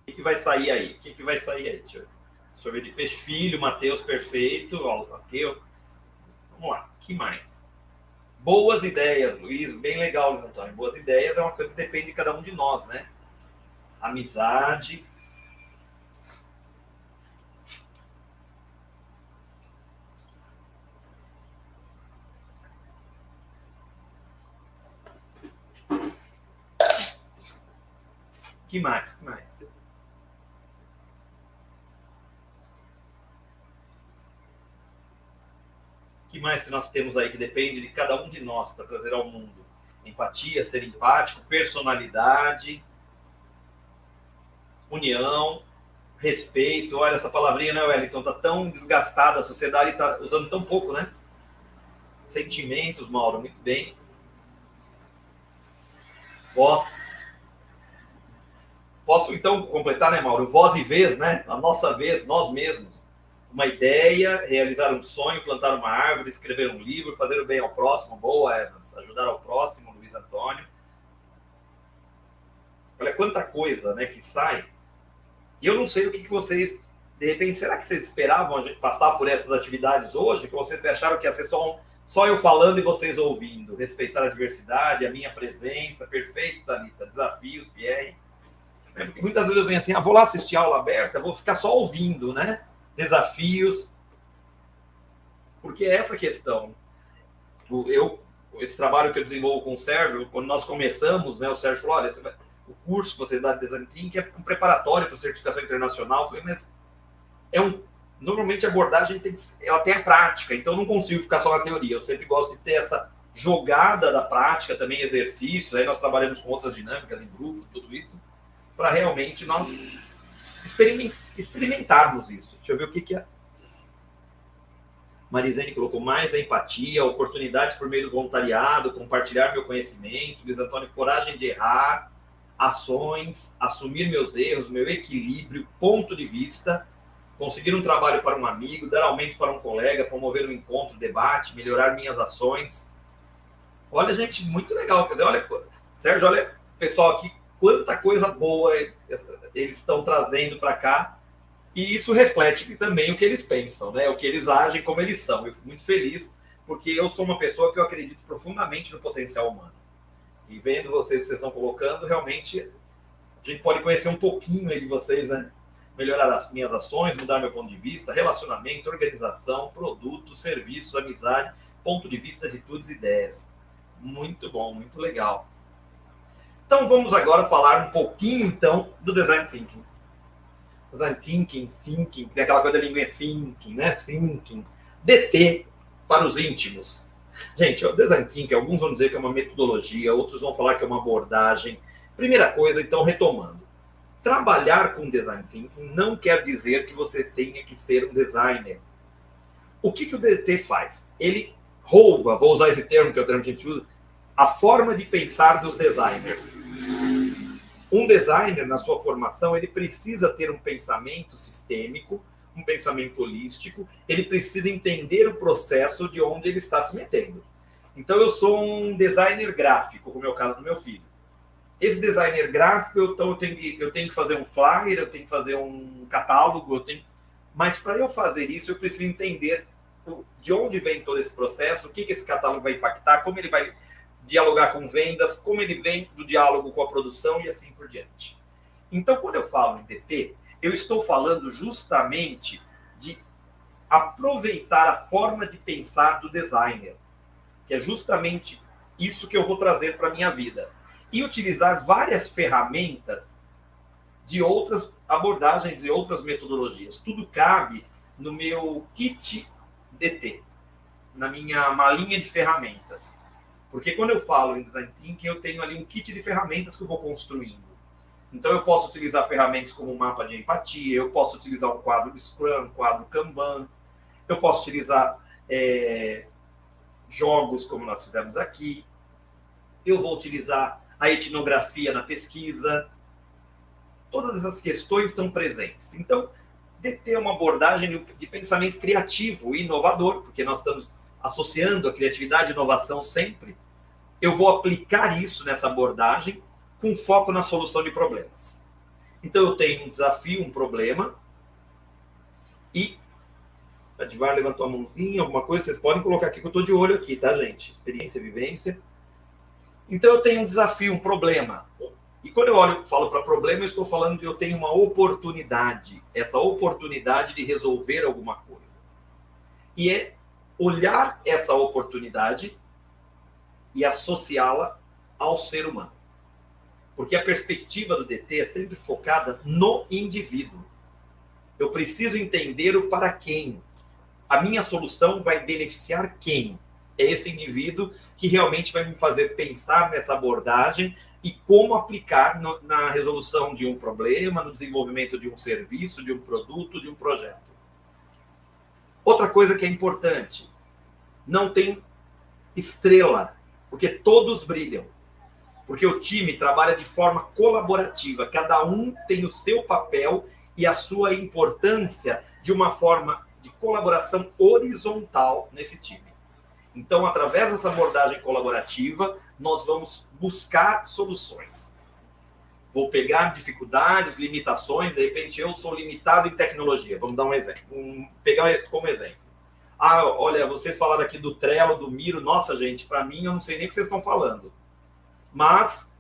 O que vai sair aí? O que vai sair aí? Deixa eu ver. Sorvete de peixe filho, Matheus perfeito. Ok. Vamos lá. O que mais? Boas ideias, Luiz. Bem legal, Antônio. Boas ideias é uma coisa que depende de cada um de nós, né? Amizade. Que mais? Que mais? Que mais que nós temos aí que depende de cada um de nós para trazer ao mundo? Empatia, ser empático, personalidade, união, respeito. Olha, essa palavrinha, né, Wellington? Tá tão desgastada, a sociedade está usando tão pouco, né? Sentimentos, Mauro, muito bem. Voz. Posso, então, completar, né, Mauro? Voz e vez, né? A nossa vez, nós mesmos. Uma ideia, realizar um sonho, plantar uma árvore, escrever um livro, fazer o bem ao próximo. Boa, Evans. Ajudar ao próximo, Luiz Antônio. Olha quanta coisa, né, que sai. E eu não sei o que vocês, de repente, será que vocês esperavam a gente passar por essas atividades hoje? Que vocês acharam que ia ser só eu falando e vocês ouvindo? Respeitar a diversidade, a minha presença, perfeito, Thalita, desafios, Pierre. Porque muitas vezes eu venho assim, vou lá assistir a aula aberta, vou ficar só ouvindo, né? Desafios. Porque é essa questão. Esse trabalho que eu desenvolvo com o Sérgio, quando nós começamos, né, o Sérgio falou, olha, o curso que você dá de Design Thinking é um preparatório para certificação internacional. Eu falei, mas normalmente a abordagem ela tem a prática, então eu não consigo ficar só na teoria. Eu sempre gosto de ter essa jogada da prática, também exercícios. Aí nós trabalhamos com outras dinâmicas em grupo, tudo isso, para realmente nós experimentarmos isso. Deixa eu ver o que é. Marizene colocou mais a empatia, oportunidades por meio do voluntariado, compartilhar meu conhecimento. Luiz Antônio, coragem de errar, ações, assumir meus erros, meu equilíbrio, ponto de vista, conseguir um trabalho para um amigo, dar aumento para um colega, promover um encontro, debate, melhorar minhas ações. Olha, gente, muito legal. Quer dizer, olha, Sérgio, olha, pessoal aqui, quanta coisa boa eles estão trazendo para cá. E isso reflete também o que eles pensam, né? O que eles agem, como eles são. Eu fico muito feliz, porque eu sou uma pessoa que eu acredito profundamente no potencial humano. E vendo vocês estão colocando, realmente a gente pode conhecer um pouquinho aí de vocês, né? Melhorar as minhas ações, mudar meu ponto de vista, relacionamento, organização, produto, serviços, amizade, ponto de vista, atitudes e ideias. Muito bom, muito legal. Então vamos agora falar um pouquinho, então, do Design Thinking. Design Thinking, tem aquela coisa da língua thinking, né? Thinking. DT, para os íntimos. Gente, o Design Thinking, alguns vão dizer que é uma metodologia, outros vão falar que é uma abordagem. Primeira coisa, então, retomando. Trabalhar com Design Thinking não quer dizer que você tenha que ser um designer. O que o DT faz? Ele rouba, vou usar esse termo, que é o termo que a gente usa, a forma de pensar dos designers. Um designer, na sua formação, ele precisa ter um pensamento sistêmico, um pensamento holístico, ele precisa entender o processo de onde ele está se metendo. Então, eu sou um designer gráfico, como é o caso do meu filho. Esse designer gráfico, eu tenho que fazer um flyer, eu tenho que fazer um catálogo, mas para eu fazer isso, eu preciso entender de onde vem todo esse processo, o que esse catálogo vai impactar, como ele vai dialogar com vendas, como ele vem do diálogo com a produção e assim por diante. Então, quando eu falo em DT, eu estou falando justamente de aproveitar a forma de pensar do designer, que é justamente isso que eu vou trazer para a minha vida. E utilizar várias ferramentas de outras abordagens e outras metodologias. Tudo cabe no meu kit DT, na minha malinha de ferramentas. Porque quando eu falo em Design Thinking, eu tenho ali um kit de ferramentas que eu vou construindo. Então, eu posso utilizar ferramentas como um mapa de empatia, eu posso utilizar um quadro Scrum, um quadro Kanban, eu posso utilizar jogos como nós fizemos aqui, eu vou utilizar a etnografia na pesquisa. Todas essas questões estão presentes. Então, DT é uma abordagem de pensamento criativo e inovador, porque nós estamos associando a criatividade e inovação sempre. Eu vou aplicar isso nessa abordagem com foco na solução de problemas. Então, eu tenho um desafio, um problema, e a Divar levantou a mãozinha, alguma coisa, vocês podem colocar aqui, que eu estou de olho aqui, tá, gente? Experiência, vivência. Então, eu tenho um desafio, um problema. E quando eu falo para problema, eu estou falando que eu tenho uma oportunidade, essa oportunidade de resolver alguma coisa. E é olhar essa oportunidade e associá-la ao ser humano. Porque a perspectiva do DT é sempre focada no indivíduo. Eu preciso entender o para quem. A minha solução vai beneficiar quem? É esse indivíduo que realmente vai me fazer pensar nessa abordagem e como aplicar na resolução de um problema, no desenvolvimento de um serviço, de um produto, de um projeto. Outra coisa que é importante, não tem estrela, porque todos brilham. Porque o time trabalha de forma colaborativa, cada um tem o seu papel e a sua importância de uma forma de colaboração horizontal nesse time. Então, através dessa abordagem colaborativa, nós vamos buscar soluções. vou pegar dificuldades, limitações, de repente eu sou limitado em tecnologia. Vamos dar um exemplo, pegar como exemplo. Ah, olha, vocês falaram aqui do Trello, do Miro. Nossa, gente, para mim, eu não sei nem o que vocês estão falando. Mas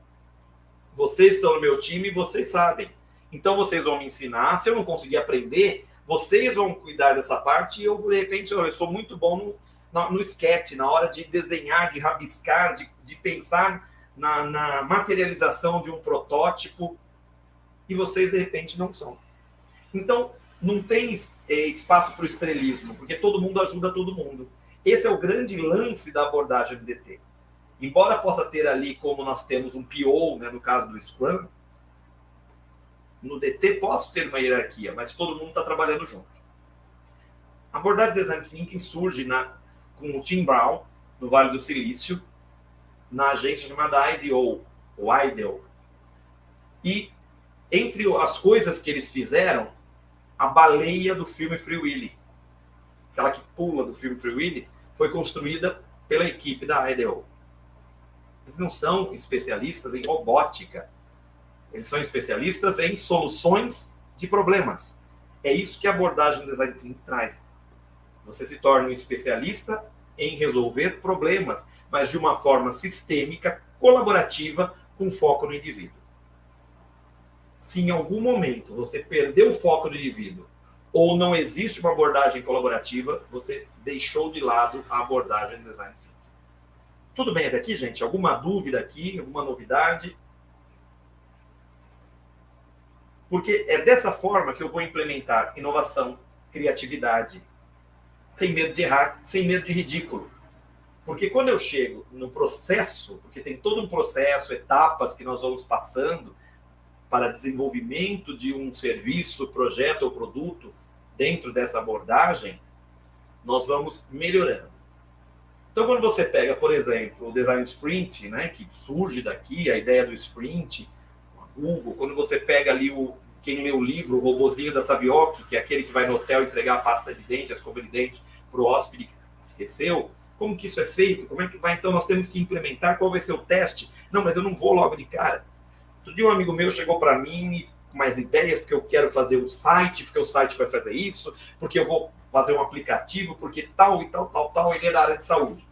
vocês estão no meu time e vocês sabem. Então, vocês vão me ensinar. Se eu não conseguir aprender, vocês vão cuidar dessa parte e eu, de repente, eu sou muito bom no sketch, na hora de desenhar, de rabiscar, de pensar na materialização de um protótipo, e vocês, de repente, não são. Então, não tem espaço para o estrelismo, porque todo mundo ajuda todo mundo. Esse é o grande lance da abordagem do DT. Embora possa ter ali, como nós temos um PO, né, no caso do Scrum, no DT posso ter uma hierarquia, mas todo mundo está trabalhando junto. A abordagem de Design Thinking surge com o Tim Brown, no Vale do Silício, na agência chamada IDEO, ou IDEO. E, entre as coisas que eles fizeram, a baleia do filme Free Willy, aquela que pula do filme Free Willy, foi construída pela equipe da IDEO. Eles não são especialistas em robótica. Eles são especialistas em soluções de problemas. É isso que a abordagem do Design Thinking traz. Você se torna um especialista em resolver problemas, mas de uma forma sistêmica, colaborativa, com foco no indivíduo. Se em algum momento você perdeu o foco do indivíduo ou não existe uma abordagem colaborativa, você deixou de lado a abordagem do Design Thinking. Tudo bem até aqui, gente? Alguma dúvida aqui? Alguma novidade? Porque é dessa forma que eu vou implementar inovação, criatividade, sem medo de errar, sem medo de ridículo. Porque quando eu chego no processo, porque tem todo um processo, etapas que nós vamos passando para desenvolvimento de um serviço, projeto ou produto, dentro dessa abordagem, nós vamos melhorando. Então, quando você pega, por exemplo, o Design Sprint, né, que surge daqui, a ideia do Sprint, o Google, quando você pega ali quem lê o livro, o robozinho da Savioc, que é aquele que vai no hotel entregar a pasta de dente, a escova de dente para o hóspede que esqueceu, como que isso é feito? Como é que vai? Então, nós temos que implementar, qual vai ser o teste? Não, mas eu não vou logo de cara. Outro dia um amigo meu chegou para mim com mais ideias, porque eu quero fazer um site, porque o site vai fazer isso, porque eu vou fazer um aplicativo, porque tal e tal, ele é da área de saúde.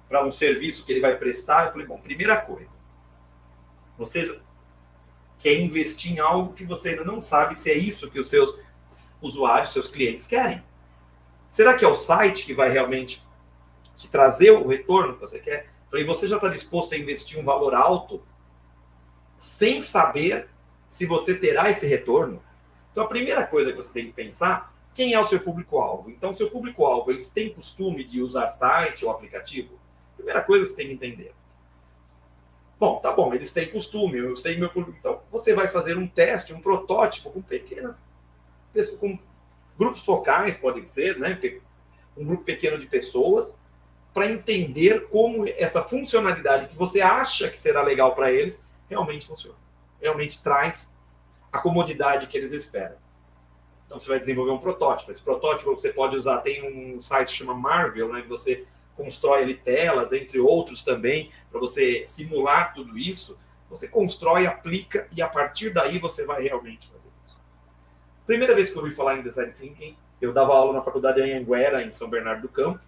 Para um serviço que ele vai prestar, eu falei, bom, primeira coisa, você quer investir em algo que você ainda não sabe se é isso que os seus usuários, seus clientes querem. Será que é o site que vai realmente te trazer o retorno que você quer? Eu falei, você já está disposto a investir um valor alto sem saber se você terá esse retorno? Então, a primeira coisa que você tem que pensar, quem é o seu público-alvo? Então, o seu público-alvo, eles têm costume de usar site ou aplicativo? Primeira coisa que você tem que entender. Bom, tá bom, eles têm costume, eu sei meu público. Então, você vai fazer um teste, um protótipo com pequenas pessoas, com grupos focais, podem ser, né? Um grupo pequeno de pessoas, para entender como essa funcionalidade que você acha que será legal para eles, realmente funciona. Realmente traz a comodidade que eles esperam. Então, você vai desenvolver um protótipo. Esse protótipo você pode usar, tem um site que chama Marvel, né, que você constrói ali telas, entre outros também, para você simular tudo isso. Você constrói, aplica, e a partir daí você vai realmente fazer isso. Primeira vez que eu ouvi falar em Design Thinking, eu dava aula na faculdade de Anhanguera, em São Bernardo do Campo,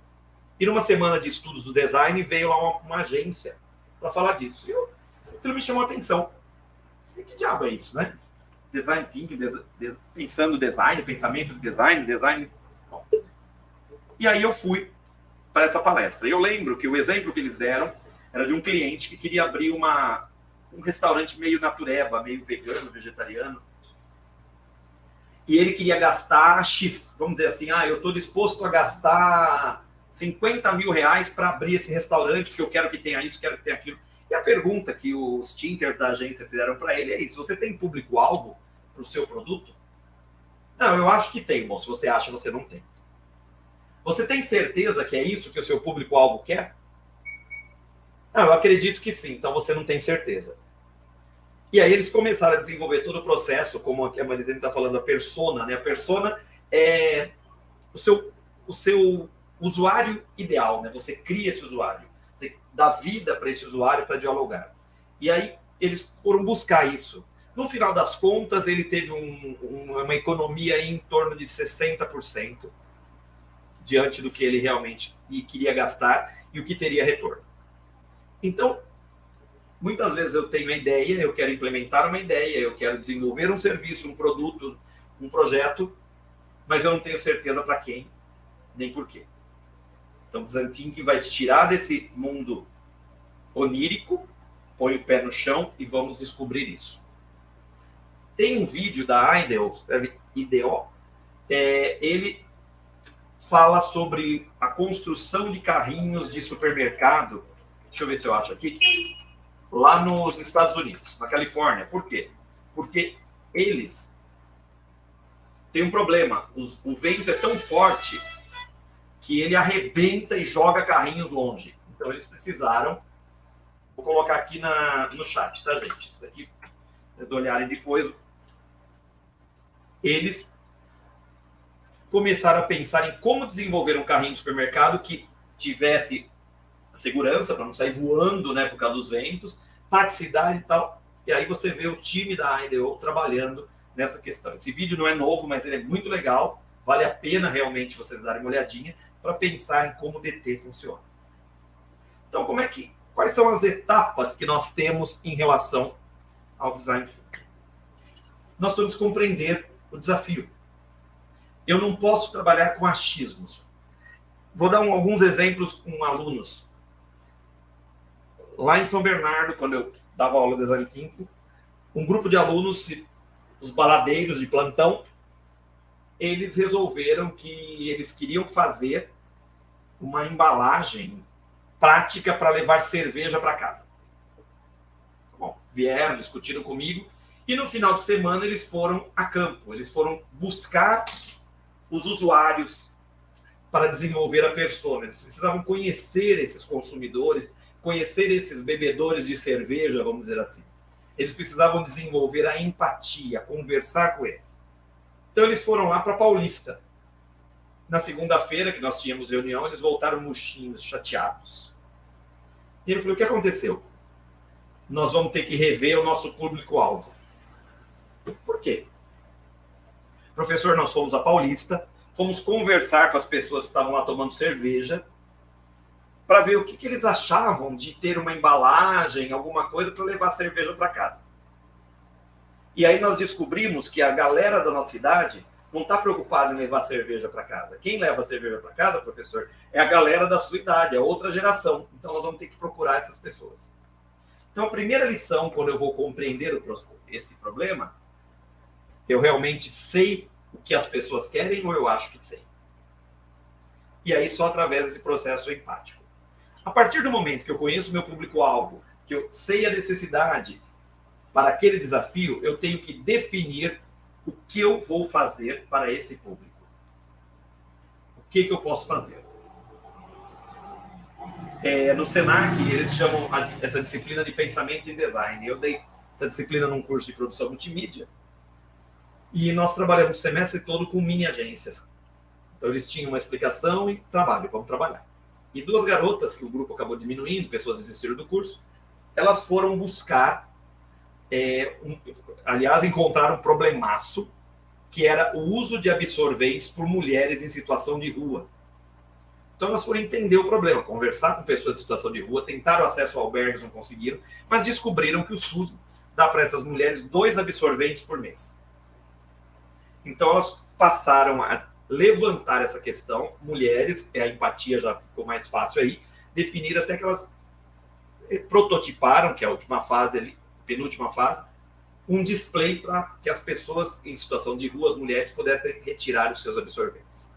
e numa semana de estudos do design, veio lá uma agência para falar disso. E aquilo me chamou a atenção. Que diabo é isso, né? Design Thinking, pensando design, pensamento de design. Bom. E aí eu fui para essa palestra. E eu lembro que o exemplo que eles deram era de um cliente que queria abrir um restaurante meio natureba, meio vegano, vegetariano. E ele queria gastar X, vamos dizer assim, eu estou disposto a gastar 50 mil reais para abrir esse restaurante, porque eu quero que tenha isso, quero que tenha aquilo. E a pergunta que os thinkers da agência fizeram para ele é isso: você tem público-alvo para o seu produto? Não, eu acho que tem. Bom, se você acha, você não tem. Você tem certeza que é isso que o seu público-alvo quer? Não, eu acredito que sim, então você não tem certeza. E aí eles começaram a desenvolver todo o processo, como a Marizene está falando, a persona, né? A persona é o seu usuário ideal, né? Você cria esse usuário. Você dá vida para esse usuário para dialogar. E aí, eles foram buscar isso. No final das contas, ele teve uma economia em torno de 60% diante do que ele realmente queria gastar e o que teria retorno. Então, muitas vezes eu tenho uma ideia, eu quero implementar uma ideia, eu quero desenvolver um serviço, um produto, um projeto, mas eu não tenho certeza para quem, nem por quê. Então, Design Thinking vai te tirar desse mundo onírico, põe o pé no chão e vamos descobrir isso. Tem um vídeo da IDEO, ele fala sobre a construção de carrinhos de supermercado, deixa eu ver se eu acho aqui, lá nos Estados Unidos, na Califórnia. Por quê? Porque eles têm um problema, o vento é tão forte que ele arrebenta e joga carrinhos longe. Então eles precisaram, vou colocar aqui no chat, tá, gente? Isso daqui, vocês olharem depois, eles começaram a pensar em como desenvolver um carrinho de supermercado que tivesse segurança, para não sair voando, né, por causa dos ventos, praticidade e tal. E aí você vê o time da IDEO trabalhando nessa questão. Esse vídeo não é novo, mas ele é muito legal. Vale a pena realmente vocês darem uma olhadinha para pensar em como o DT funciona. Então, quais são as etapas que nós temos em relação ao design thinking? Nós temos que compreender o desafio. Eu não posso trabalhar com achismos. Vou dar alguns exemplos com alunos. Lá em São Bernardo, quando eu dava aula de design thinking, um grupo de alunos, os baladeiros de plantão, eles resolveram que eles queriam fazer uma embalagem prática para levar cerveja para casa. Bom, vieram, discutiram comigo, e no final de semana eles foram a campo, eles foram buscar os usuários para desenvolver a persona. Eles precisavam conhecer esses consumidores, conhecer esses bebedores de cerveja, vamos dizer assim. Eles precisavam desenvolver a empatia, conversar com eles. Então eles foram lá para Paulista. Na segunda-feira, que nós tínhamos reunião, eles voltaram murchinhos, chateados. E ele falou, o que aconteceu? Nós vamos ter que rever o nosso público-alvo. Por quê? Professor, nós fomos a Paulista, fomos conversar com as pessoas que estavam lá tomando cerveja, para ver o que eles achavam de ter uma embalagem, alguma coisa para levar cerveja para casa. E aí nós descobrimos que a galera da nossa cidade não está preocupada em levar cerveja para casa. Quem leva cerveja para casa, professor, é a galera da sua idade, é outra geração. Então nós vamos ter que procurar essas pessoas. Então a primeira lição, quando eu vou compreender esse problema, eu realmente sei o que as pessoas querem ou eu acho que sei. E aí só através desse processo empático. A partir do momento que eu conheço o meu público-alvo, que eu sei a necessidade para aquele desafio, eu tenho que definir o que eu vou fazer para esse público. O que eu posso fazer? No Senac, eles chamam essa disciplina de pensamento em design. Eu dei essa disciplina num curso de produção multimídia. E nós trabalhamos o semestre todo com mini agências. Então eles tinham uma explicação e vamos trabalhar. E duas garotas, que o grupo acabou diminuindo, pessoas desistiram do curso, elas foram buscar, aliás, encontraram um problemaço, que era o uso de absorventes por mulheres em situação de rua. Então elas foram entender o problema, conversar com pessoas em situação de rua, tentaram acesso a albergues, não conseguiram, mas descobriram que o SUS dá para essas mulheres 2 absorventes por mês. Então elas passaram a levantar essa questão, mulheres, a empatia já ficou mais fácil aí, definir até que elas prototiparam, que é a última fase ali, penúltima fase, um display para que as pessoas em situação de rua, as mulheres, pudessem retirar os seus absorventes.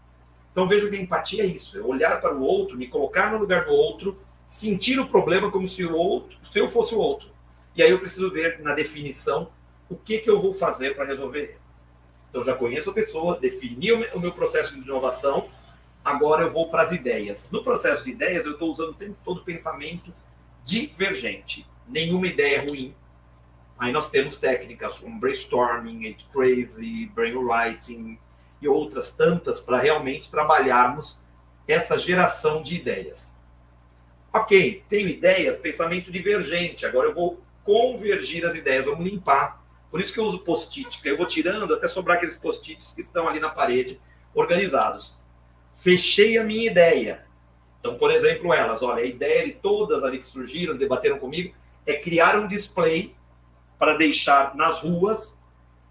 Então vejo que a empatia é isso, é olhar para o outro, me colocar no lugar do outro, sentir o problema como se eu fosse o outro. E aí eu preciso ver na definição o que eu vou fazer para resolver ele. Então, já conheço a pessoa, defini o meu processo de inovação, agora eu vou para as ideias. No processo de ideias, eu estou usando o tempo todo pensamento divergente. Nenhuma ideia é ruim. Aí nós temos técnicas como brainstorming, 8 Crazy, brainwriting e outras tantas para realmente trabalharmos essa geração de ideias. Ok, tenho ideias, pensamento divergente. Agora eu vou convergir as ideias, vamos limpar. Por isso que eu uso post-it, porque eu vou tirando até sobrar aqueles post-its que estão ali na parede, organizados. Fechei a minha ideia. Então, por exemplo, elas, olha, a ideia de todas ali que surgiram, debateram comigo, é criar um display para deixar nas ruas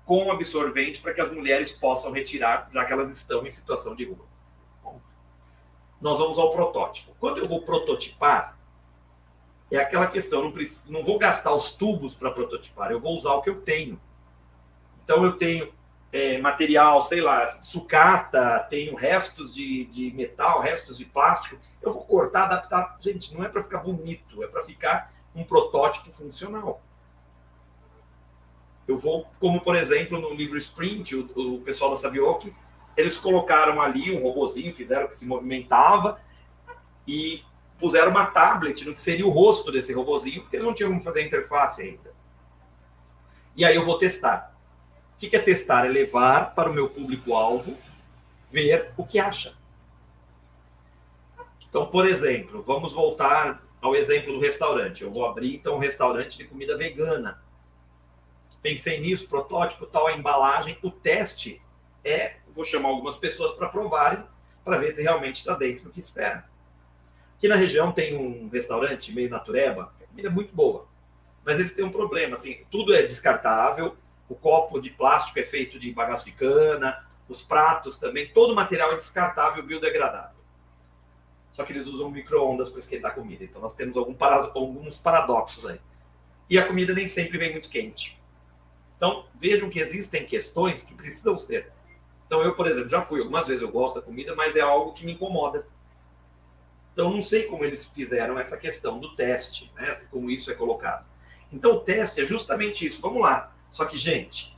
com absorvente para que as mulheres possam retirar, já que elas estão em situação de rua. Bom, nós vamos ao protótipo. Quando eu vou prototipar, é aquela questão, não vou gastar os tubos para prototipar, eu vou usar o que eu tenho. Então, eu tenho material, sei lá, sucata, tenho restos de metal, restos de plástico, eu vou cortar, adaptar. Gente, não é para ficar bonito, é para ficar um protótipo funcional. Eu vou, como por exemplo, no livro Sprint, o pessoal da Savioke, eles colocaram ali um robozinho, fizeram que se movimentava e puseram uma tablet no que seria o rosto desse robozinho, porque eles não tinham como fazer a interface ainda. E aí eu vou testar. O que é testar? É levar para o meu público-alvo, ver o que acha. Então, por exemplo, vamos voltar ao exemplo do restaurante. Eu vou abrir, então, um restaurante de comida vegana. Pensei nisso, protótipo, tal, a embalagem. O teste vou chamar algumas pessoas para provarem, para ver se realmente está dentro do que espera. Aqui na região tem um restaurante meio natureba, a comida é muito boa, mas eles têm um problema, assim, tudo é descartável, o copo de plástico é feito de bagaço de cana, os pratos também, todo o material é descartável, biodegradável. Só que eles usam micro-ondas para esquentar a comida, então nós temos alguns paradoxos aí. E a comida nem sempre vem muito quente. Então, vejam que existem questões que precisam ser. Então, eu, por exemplo, já fui algumas vezes, eu gosto da comida, mas é algo que me incomoda. Então, não sei como eles fizeram essa questão do teste, né? Como isso é colocado. Então, o teste é justamente isso. Vamos lá. Só que, gente,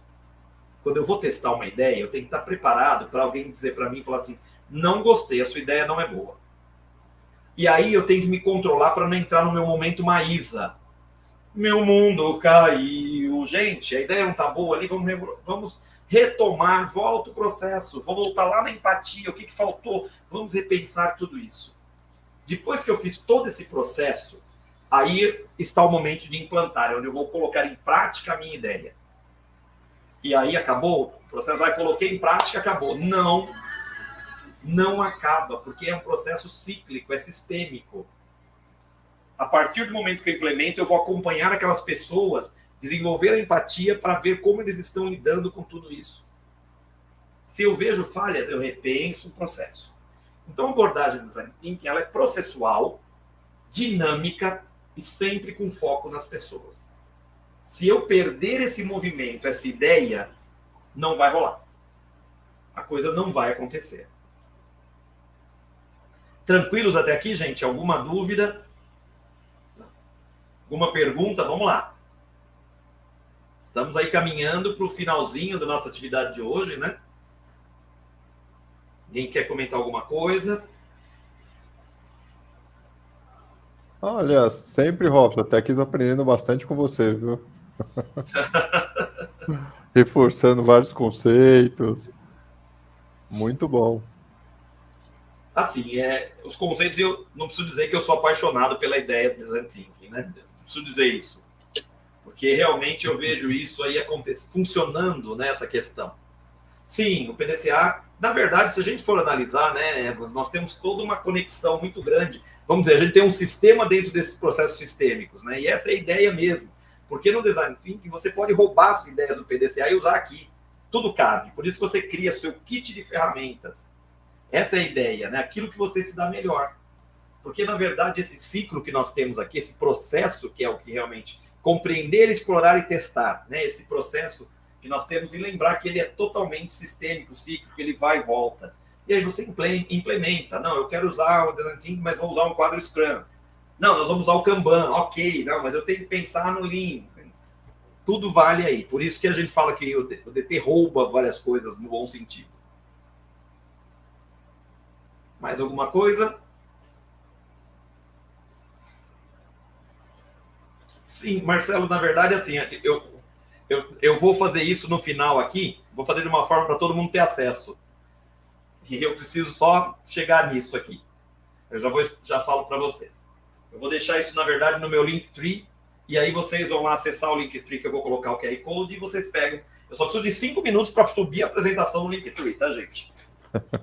quando eu vou testar uma ideia, eu tenho que estar preparado para alguém dizer para mim, falar assim, não gostei, a sua ideia não é boa. E aí eu tenho que me controlar para não entrar no meu momento Maísa. Meu mundo caiu. Gente, a ideia não tá boa ali, vamos retomar, volta o processo, vou voltar lá na empatia, o que faltou, vamos repensar tudo isso. Depois que eu fiz todo esse processo, aí está o momento de implantar, onde eu vou colocar em prática a minha ideia. E aí acabou, o processo, coloquei em prática, acabou. Não acaba, porque é um processo cíclico, é sistêmico. A partir do momento que eu implemento, eu vou acompanhar aquelas pessoas, desenvolver a empatia para ver como eles estão lidando com tudo isso. Se eu vejo falhas, eu repenso o processo. Então, a abordagem do Design Thinking, ela é processual, dinâmica e sempre com foco nas pessoas. Se eu perder esse movimento, essa ideia, não vai rolar. A coisa não vai acontecer. Tranquilos até aqui, gente? Alguma dúvida? Alguma pergunta? Vamos lá. Estamos aí caminhando para o finalzinho da nossa atividade de hoje, né? Alguém quer comentar alguma coisa? Olha, sempre, Robson, até aqui estou aprendendo bastante com você, viu? Reforçando vários conceitos. Muito bom. Assim, os conceitos, eu não preciso dizer que eu sou apaixonado pela ideia do Design Thinking, né? Não preciso dizer isso. Porque realmente eu vejo isso aí funcionando nessa questão. Sim, o PDCA, na verdade, se a gente for analisar, né, nós temos toda uma conexão muito grande. Vamos dizer, a gente tem um sistema dentro desses processos sistêmicos, né? E essa é a ideia mesmo. Porque no Design Thinking você pode roubar as ideias do PDCA e usar aqui. Tudo cabe. Por isso você cria seu kit de ferramentas. Essa é a ideia, né? Aquilo que você se dá melhor. Porque, na verdade, esse ciclo que nós temos aqui, esse processo que é o que realmente compreender, explorar e testar, né? Esse processo que nós temos e lembrar que ele é totalmente sistêmico, cíclico, ele vai e volta. E aí você implementa. Não, eu quero usar o Design Thinking, mas vou usar um quadro Scrum. Não, nós vamos usar o Kanban. Ok, não, mas eu tenho que pensar no Lean. Tudo vale aí. Por isso que a gente fala que o DT rouba várias coisas no bom sentido. Mais alguma coisa? Sim, Marcelo, na verdade, assim, eu vou fazer isso no final aqui, vou fazer de uma forma para todo mundo ter acesso. E eu preciso só chegar nisso aqui. Eu já falo para vocês. Eu vou deixar isso, na verdade, no meu Linktree, e aí vocês vão lá acessar o Linktree, que eu vou colocar o QR Code, e vocês pegam. Eu só preciso de 5 minutos para subir a apresentação no Linktree, tá, gente?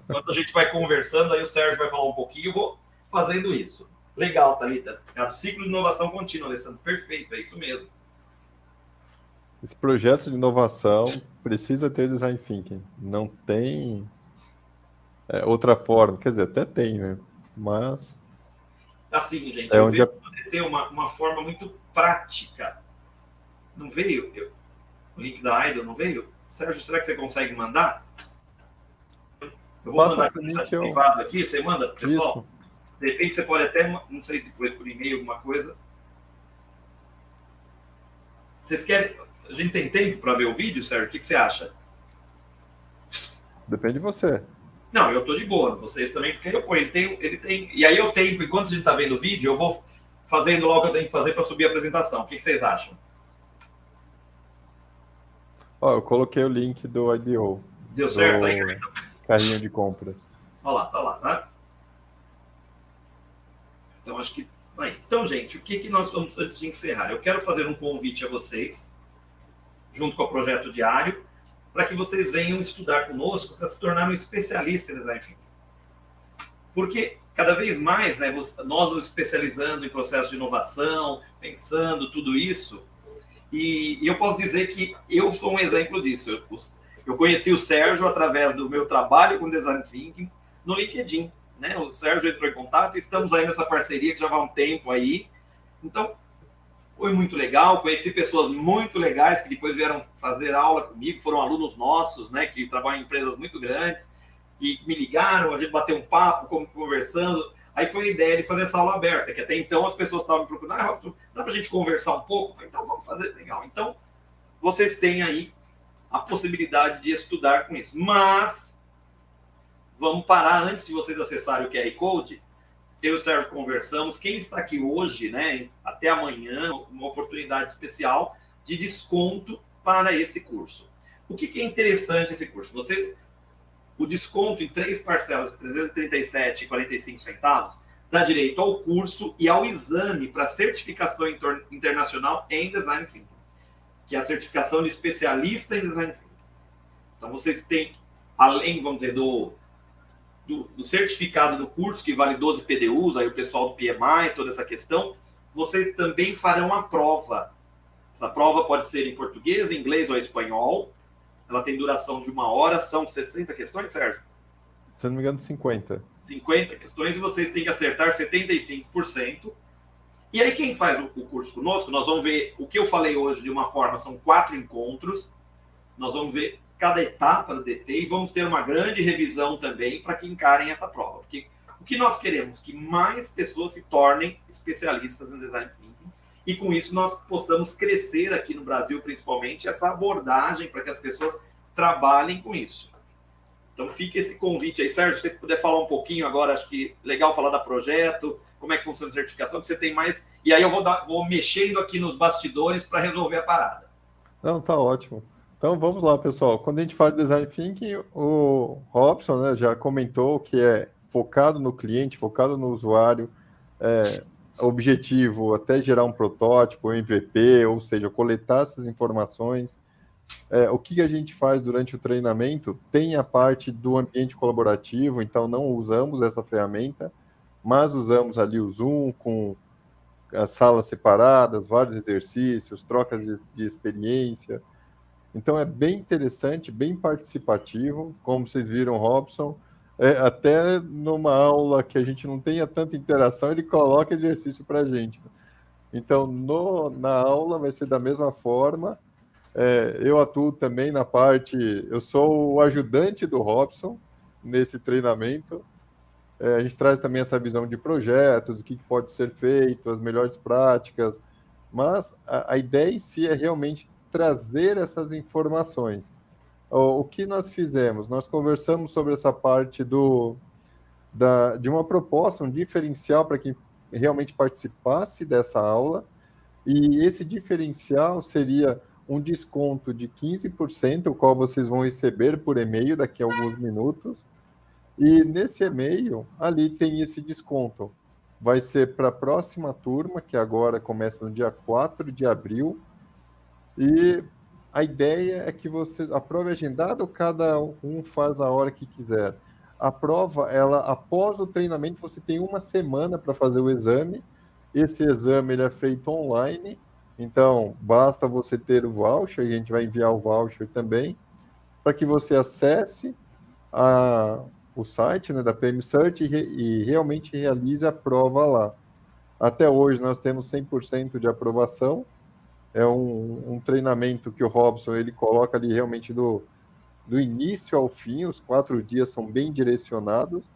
Enquanto a gente vai conversando, aí o Sérgio vai falar um pouquinho, eu vou fazendo isso. Legal, Thalita. É o ciclo de inovação contínua, Alessandro. Perfeito, é isso mesmo. Esse projeto de inovação precisa ter design thinking. Não tem outra forma. Quer dizer, até tem, né? Mas... Assim, gente, eu vejo poder ter uma forma muito prática. Não veio? O link da Idle não veio? Sérgio, será que você consegue mandar? Eu vou mandar aqui no chat privado aqui, você manda pro pessoal? Isso. De repente você pode até, não sei, depois por e-mail, alguma coisa. Vocês querem... A gente tem tempo para ver o vídeo, Sérgio? O que você acha? Depende de você. Não, eu tô de boa. Vocês também, porque ele tem... E aí eu tenho, enquanto a gente tá vendo o vídeo, eu vou fazendo logo o que eu tenho que fazer para subir a apresentação. O que vocês acham? Ó, eu coloquei o link do IDO. Deu certo aí? Então? Carrinho de compras. Olha lá, tá? Então, acho que... Então, gente, o que nós vamos, antes de encerrar? Eu quero fazer um convite a vocês, junto com o Projeto Diário, para que vocês venham estudar conosco para se tornar um especialista em design thinking. Porque, cada vez mais, né, nós nos especializando em processos de inovação, pensando tudo isso, e eu posso dizer que eu sou um exemplo disso. Eu conheci o Sérgio através do meu trabalho com design thinking no LinkedIn. Né? O Sérgio entrou em contato e estamos aí nessa parceria que já vai um tempo aí. Então, foi muito legal. Conheci pessoas muito legais que depois vieram fazer aula comigo, foram alunos nossos, né, que trabalham em empresas muito grandes, e me ligaram, a gente bateu um papo, conversando. Aí foi a ideia de fazer essa aula aberta, que até então as pessoas estavam me procurando. Robson, dá para a gente conversar um pouco? Eu falei, então vamos fazer, legal. Então, vocês têm aí a possibilidade de estudar com isso. Mas, vamos parar antes de vocês acessarem o QR Code. Eu e o Sérgio conversamos. Quem está aqui hoje, né, até amanhã, uma oportunidade especial de desconto para esse curso. O que é interessante esse curso? O desconto em 3 parcelas de R$ 337,45 dá direito ao curso e ao exame para certificação internacional em Design Thinking, que é a certificação de especialista em Design Thinking. Então, vocês têm, além, vamos dizer, do certificado do curso, que vale 12 PDUs, aí o pessoal do PMI, toda essa questão, vocês também farão a prova. Essa prova pode ser em português, em inglês ou espanhol. Ela tem duração de 1 hora, são 60 questões, Sérgio? Se não me engano, 50. 50 questões e vocês têm que acertar 75%. E aí quem faz o curso conosco, nós vamos ver o que eu falei hoje de uma forma, são 4 encontros. Nós vamos ver cada etapa do DT e vamos ter uma grande revisão também para que encarem essa prova. Porque o que nós queremos? Que mais pessoas se tornem especialistas em Design Thinking e com isso nós possamos crescer aqui no Brasil, principalmente, essa abordagem para que as pessoas trabalhem com isso. Então fica esse convite aí. Sérgio, se você puder falar um pouquinho agora, acho que legal falar da projeto, como é que funciona a certificação, que você tem mais... E aí eu vou mexendo aqui nos bastidores para resolver a parada. Não, tá ótimo. Então vamos lá, pessoal. Quando a gente fala de Design Thinking, o Robson, né, já comentou que é focado no cliente, focado no usuário, objetivo até gerar um protótipo, um MVP, ou seja, coletar essas informações. O que a gente faz durante o treinamento tem a parte do ambiente colaborativo, então não usamos essa ferramenta, mas usamos ali o Zoom com as salas separadas, vários exercícios, trocas de experiência. Então é bem interessante, bem participativo, como vocês viram, Robson, até numa aula que a gente não tenha tanta interação, ele coloca exercício para a gente. Então, na aula vai ser da mesma forma. Eu atuo também na parte... Eu sou o ajudante do Robson nesse treinamento. A gente traz também essa visão de projetos, o que pode ser feito, as melhores práticas, mas a ideia em si é realmente trazer essas informações. O que nós fizemos? Nós conversamos sobre essa parte de uma proposta, um diferencial para quem realmente participasse dessa aula, e esse diferencial seria um desconto de 15%, o qual vocês vão receber por e-mail daqui a alguns minutos, e nesse e-mail, ali tem esse desconto. vai ser para a próxima turma, que agora começa no dia 4 de abril, e a ideia é que você, a prova é agendada ou cada um faz a hora que quiser. A prova, ela, após o treinamento, você tem uma semana para fazer o exame. Esse exame ele é feito online, então basta você ter o voucher, e a gente vai enviar o voucher também, para que você acesse o site, né, da PM Search e realmente realize a prova lá. Até hoje nós temos 100% de aprovação. É um treinamento que o Robson ele coloca ali realmente do início ao fim. Os 4 dias são bem direcionados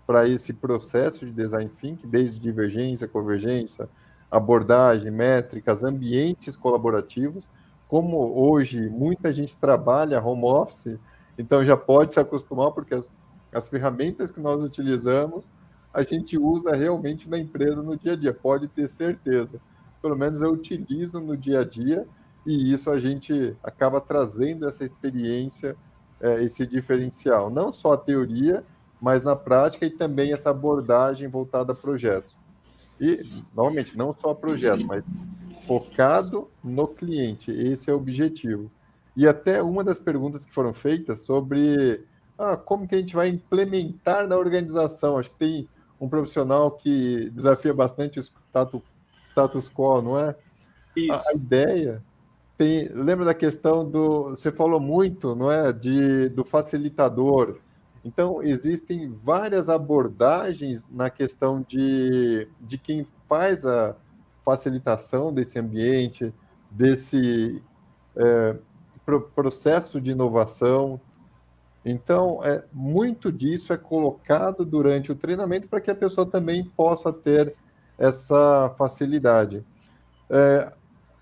para esse processo de design thinking, desde divergência, convergência, abordagem, métricas, ambientes colaborativos. Como hoje muita gente trabalha home office, então já pode se acostumar, porque as ferramentas que nós utilizamos, a gente usa realmente na empresa no dia a dia, pode ter certeza. Pelo menos eu utilizo no dia a dia, e isso a gente acaba trazendo essa experiência, esse diferencial. Não só a teoria, mas na prática, e também essa abordagem voltada a projetos. E, novamente, não só projeto, mas focado no cliente. Esse é o objetivo. E até uma das perguntas que foram feitas sobre como que a gente vai implementar na organização. Acho que tem um profissional que desafia bastante o status quo, não é? A Isso. ideia lembra da questão você falou muito, não é, do facilitador. Então, existem várias abordagens na questão de quem faz a facilitação desse ambiente, desse processo de inovação. Então, muito disso é colocado durante o treinamento para que a pessoa também possa ter essa facilidade.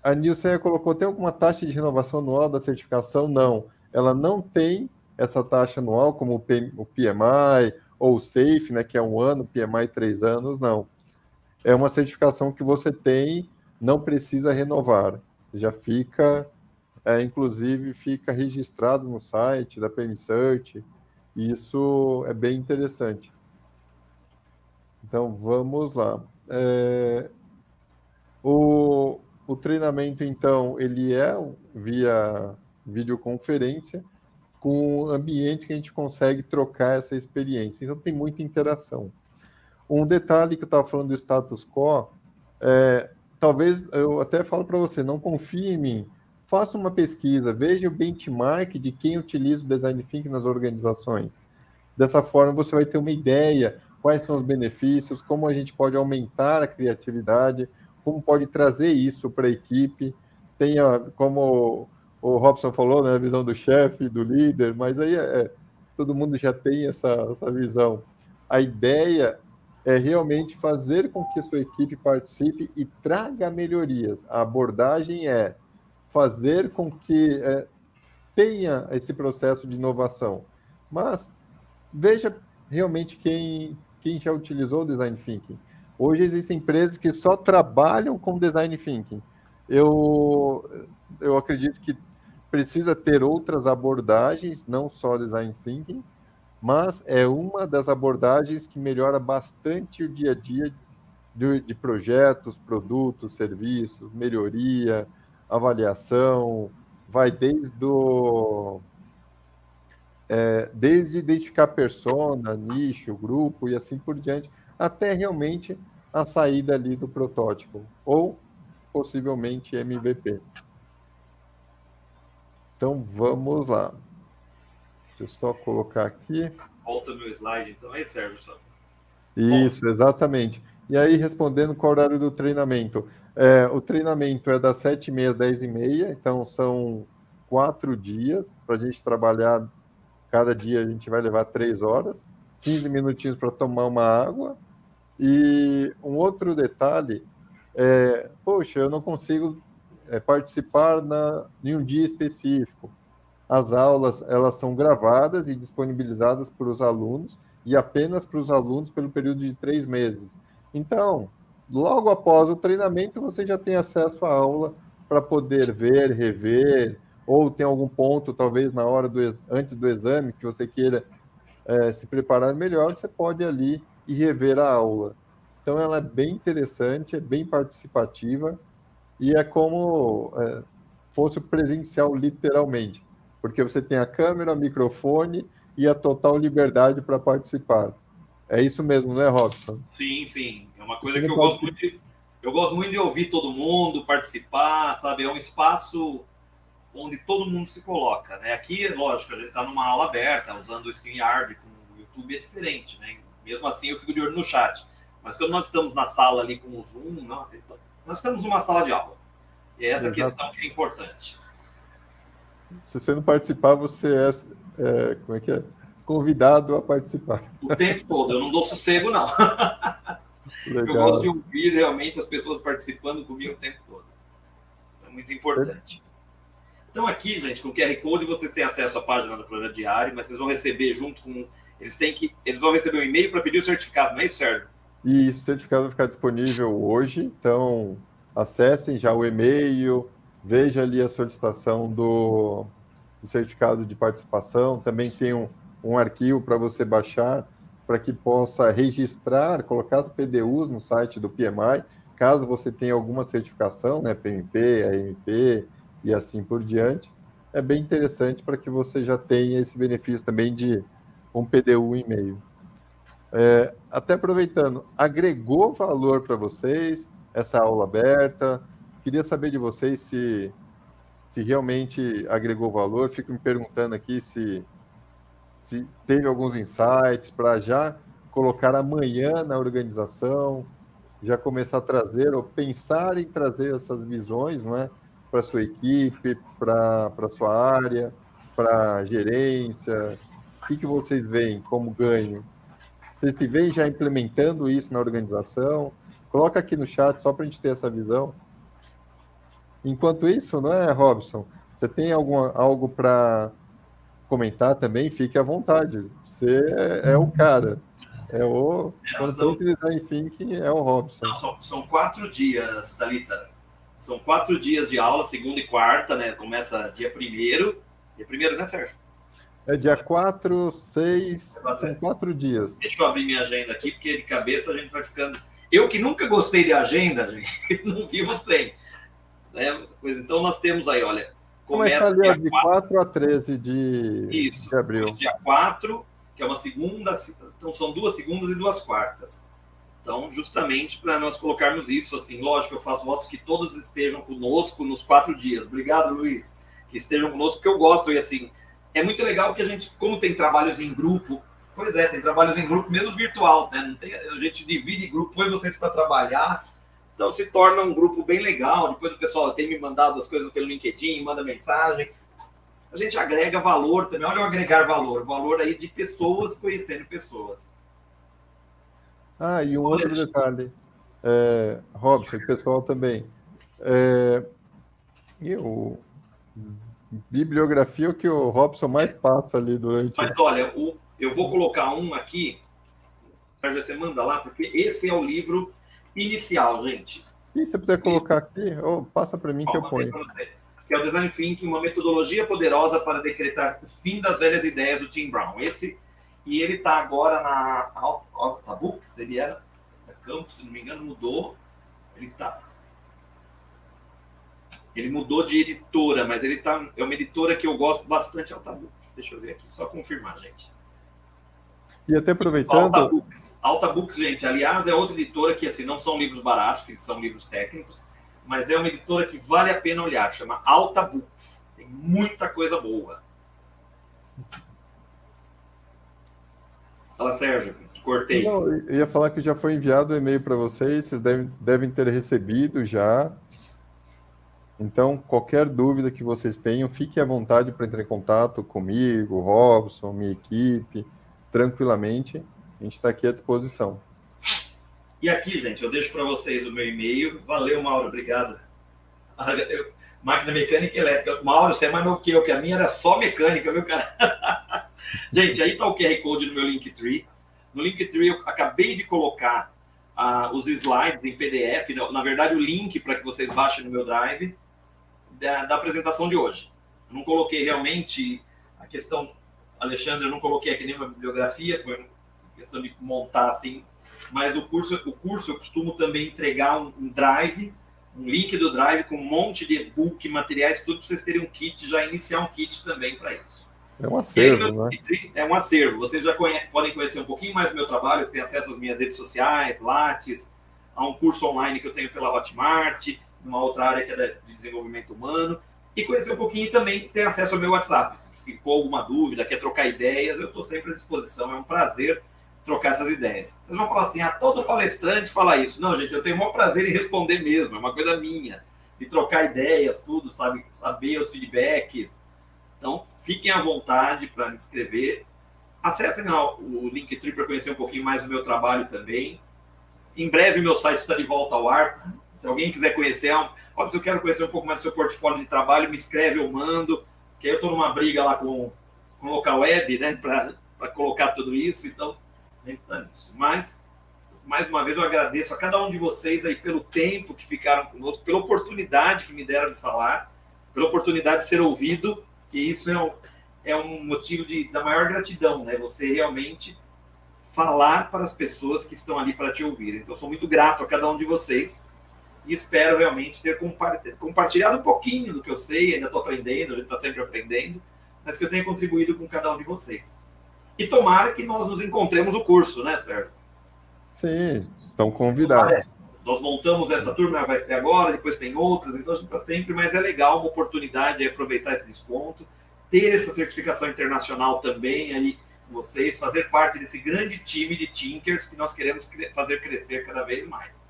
A Nilson colocou, tem alguma taxa de renovação anual da certificação? Não. Ela não tem essa taxa anual, como o PMI ou o SAFE, né, que é 1 ano, PMI 3 anos, não. É uma certificação que você tem, não precisa renovar. Você já fica, inclusive, fica registrado no site da PM Search. Isso é bem interessante. Então, vamos lá. O treinamento, então, ele é via videoconferência, com um ambiente que a gente consegue trocar essa experiência. Então, tem muita interação. Um detalhe que eu estava falando do status quo, talvez eu até falo para você, não confie em mim, faça uma pesquisa, veja o benchmark de quem utiliza o Design Thinking nas organizações. Dessa forma, você vai ter uma ideia quais são os benefícios, como a gente pode aumentar a criatividade, como pode trazer isso para a equipe. Tem, como o Robson falou, né, a visão do chefe, do líder, mas aí todo mundo já tem essa visão. A ideia é realmente fazer com que a sua equipe participe e traga melhorias. A abordagem é fazer com que tenha esse processo de inovação. Mas veja realmente quem já utilizou o Design Thinking. Hoje existem empresas que só trabalham com Design Thinking. Eu acredito que precisa ter outras abordagens, não só Design Thinking, mas é uma das abordagens que melhora bastante o dia a dia de projetos, produtos, serviços, melhoria, avaliação, vai desde identificar persona, nicho, grupo e assim por diante, até realmente a saída ali do protótipo, ou possivelmente MVP. Então, vamos lá. Deixa eu só colocar aqui. Volta no slide, então. Aí, Sérgio, só. Isso, exatamente. E aí, respondendo qual é o horário do treinamento. O treinamento é das 7h30 às 10h30, então são 4 dias para a gente trabalhar. Cada dia a gente vai levar 3 horas, 15 minutinhos para tomar uma água. E um outro detalhe poxa, eu não consigo participar em um dia específico. As aulas, elas são gravadas e disponibilizadas para os alunos, e apenas para os alunos pelo período de 3 meses. Então, logo após o treinamento, você já tem acesso à aula para poder ver, rever, ou tem algum ponto, talvez na hora antes do exame, que você queira se preparar melhor, você pode ir ali e rever a aula. Então, ela é bem interessante, é bem participativa e é como fosse presencial, literalmente, porque você tem a câmera, o microfone e a total liberdade para participar. É isso mesmo, né, Robson? Sim, sim. É uma Você coisa que não eu pode. gosto muito eu gosto muito de ouvir todo mundo, participar, sabe? É um espaço onde todo mundo se coloca, né? Aqui, lógico, a gente está numa aula aberta, usando o StreamYard com o YouTube é diferente, né? Mesmo assim, eu fico de olho no chat. Mas quando nós estamos na sala ali com o Zoom, não, nós estamos numa sala de aula. E é essa Exato. questão que é importante. Se você não participar, você como é que é? Convidado a participar. O tempo todo, eu não dou sossego, não. Eu gosto de Legal. ouvir realmente as pessoas participando comigo o tempo todo. Isso é muito importante. Então aqui, gente, com o QR Code vocês têm acesso à página do Projeto Diário, mas vocês vão receber junto com... Eles vão receber um e-mail para pedir o certificado, não é isso, Sérgio? E o certificado vai ficar disponível hoje, então acessem já o e-mail, veja ali a solicitação do certificado de participação. Também tem um arquivo para você baixar, para que possa registrar, colocar as PDUs no site do PMI, caso você tenha alguma certificação, né, PMP, AMP e assim por diante. É bem interessante para que você já tenha esse benefício também de um PDU e e-mail. Até aproveitando, agregou valor para vocês essa aula aberta? Queria saber de vocês se realmente agregou valor. Fico me perguntando aqui se teve alguns insights para já colocar amanhã na organização, já começar a trazer ou pensar em trazer essas visões, não é, para sua equipe, para sua área, para a gerência. O que vocês veem como ganho? Vocês se veem já implementando isso na organização? Coloca aqui no chat só para a gente ter essa visão. Enquanto isso, não é, Robson? Você tem algo para comentar também? Fique à vontade. Você é o cara. Nós Quando for estamos... utilizar em Think, é o Robson. Não, são 4 dias, Thalita. São 4 dias de aula, segunda e quarta, né? Começa dia primeiro. Dia primeiro, né, Sérgio? É dia 4, 6, são 4 dias. Deixa eu abrir minha agenda aqui, porque de cabeça a gente vai ficando... Eu que nunca gostei de agenda, gente, não vivo sem. Né? Então nós temos aí, olha, Mas está começa ali ó, dia de 4, 4 a 13 de isso, depois abril. dia 4, que é uma segunda, então são 2 segundas e 2 quartas. Então, justamente para nós colocarmos isso, assim, lógico, eu faço votos que todos estejam conosco nos 4 dias. Obrigado, Luiz, que estejam conosco, porque eu gosto, e assim, é muito legal que a gente, como tem trabalhos em grupo, pois é, tem trabalhos em grupo, mesmo virtual, né? Não tem, a gente divide grupo, põe vocês para trabalhar, então se torna um grupo bem legal. Depois o pessoal tem me mandado as coisas pelo LinkedIn, manda mensagem. A gente agrega valor também. Olha o agregar valor. Valor aí de pessoas conhecendo pessoas. Ah, e um Olha, outro detalhe, Robson, e pessoal também. E o bibliografia é o que o Robson mais passa ali durante. mas olha, eu vou colocar um aqui. Você manda lá, porque esse é o livro inicial, gente. E se você puder colocar aqui, passa para mim que eu Mandei ponho. para você. Que é o Design Thinking, uma metodologia poderosa para decretar o fim das velhas ideias do Tim Brown. E ele está agora na Alta Books, ele era da Campus, se não me engano, mudou. Ele mudou de editora, mas é uma editora que eu gosto bastante, Alta Books. Deixa eu ver aqui, só confirmar, gente. E até aproveitando. Alta Books, gente, aliás, é outra editora que assim, não são livros baratos, que são livros técnicos, mas é uma editora que vale a pena olhar, chama Alta Books. Tem muita coisa boa. Fala, Sérgio, cortei. Não, eu ia falar que já foi enviado o e-mail para vocês devem ter recebido já. Então, qualquer dúvida que vocês tenham, fiquem à vontade para entrar em contato comigo, Robson, minha equipe, tranquilamente. A gente está aqui à disposição. E aqui, gente, eu deixo para vocês o meu e-mail. Valeu, Mauro, obrigado. Máquina mecânica e elétrica. Mauro, você é mais novo que eu, que a minha era só mecânica, meu cara. Gente, aí está o QR Code no meu Linktree. No Linktree eu acabei de colocar os slides em PDF, na verdade o link para que vocês baixem no meu Drive da apresentação de hoje. Eu não coloquei realmente a questão, Alexandre, eu não coloquei aqui nenhuma bibliografia, foi uma questão de montar assim. mas o curso eu costumo também entregar um drive, um link do drive com um monte de e-book, materiais, tudo para vocês terem um kit, já iniciar um kit também para isso. É um acervo, né? É um acervo. Vocês já podem conhecer um pouquinho mais do meu trabalho, tem acesso às minhas redes sociais, Lattes, a um curso online que eu tenho pela Hotmart, uma outra área que é de desenvolvimento humano, e conhecer um pouquinho e também ter acesso ao meu WhatsApp. Se ficou alguma dúvida, quer trocar ideias, eu estou sempre à disposição, é um prazer trocar essas ideias. Vocês vão falar assim, todo palestrante fala isso. Não, gente, eu tenho o maior prazer em responder mesmo, é uma coisa minha, de trocar ideias, tudo, sabe? Saber os feedbacks. Então, fiquem à vontade para me inscrever. Acessem o Linktree para conhecer um pouquinho mais do meu trabalho também. Em breve, meu site está de volta ao ar. Se alguém quiser conhecer, óbvio, se eu quero conhecer um pouco mais do seu portfólio de trabalho, me escreve, eu mando. Que aí eu estou numa briga lá com o local web, né, para colocar tudo isso. Então, a gente está nisso. Mas, mais uma vez, eu agradeço a cada um de vocês aí pelo tempo que ficaram conosco, pela oportunidade que me deram de falar, pela oportunidade de ser ouvido, que isso é um motivo da maior gratidão, né? Você realmente falar para as pessoas que estão ali para te ouvir. Então, eu sou muito grato a cada um de vocês e espero realmente ter compartilhado um pouquinho do que eu sei, ainda estou aprendendo, a gente está sempre aprendendo, mas que eu tenha contribuído com cada um de vocês. E tomara que nós nos encontremos no curso, né, Sérgio? Sim, estão convidados. Nós montamos essa turma, vai ter agora, depois tem outras, então a gente está sempre, mas é legal, uma oportunidade de aproveitar esse desconto, ter essa certificação internacional também aí com vocês, fazer parte desse grande time de Thinkers que nós queremos fazer crescer cada vez mais.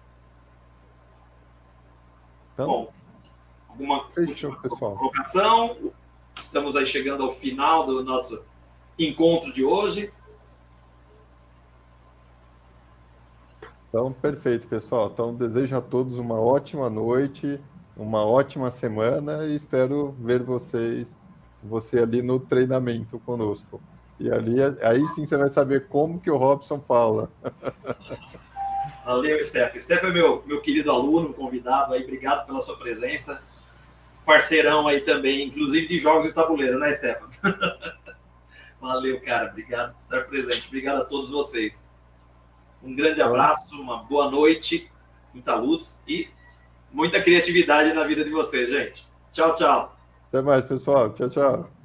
Então, bom, alguma última colocação? Estamos aí chegando ao final do nosso encontro de hoje. Então, perfeito, pessoal. Então, desejo a todos uma ótima noite, uma ótima semana e espero ver você ali no treinamento conosco. E aí sim você vai saber como que o Robson fala. Valeu, Steph. Steph é meu querido aluno, convidado aí. Obrigado pela sua presença. Parceirão aí também, inclusive de jogos de tabuleiro, né, Stefan? Valeu, cara. Obrigado por estar presente. Obrigado a todos vocês. Um grande abraço, uma boa noite, muita luz e muita criatividade na vida de vocês, gente. Tchau, tchau. Até mais, pessoal. Tchau, tchau.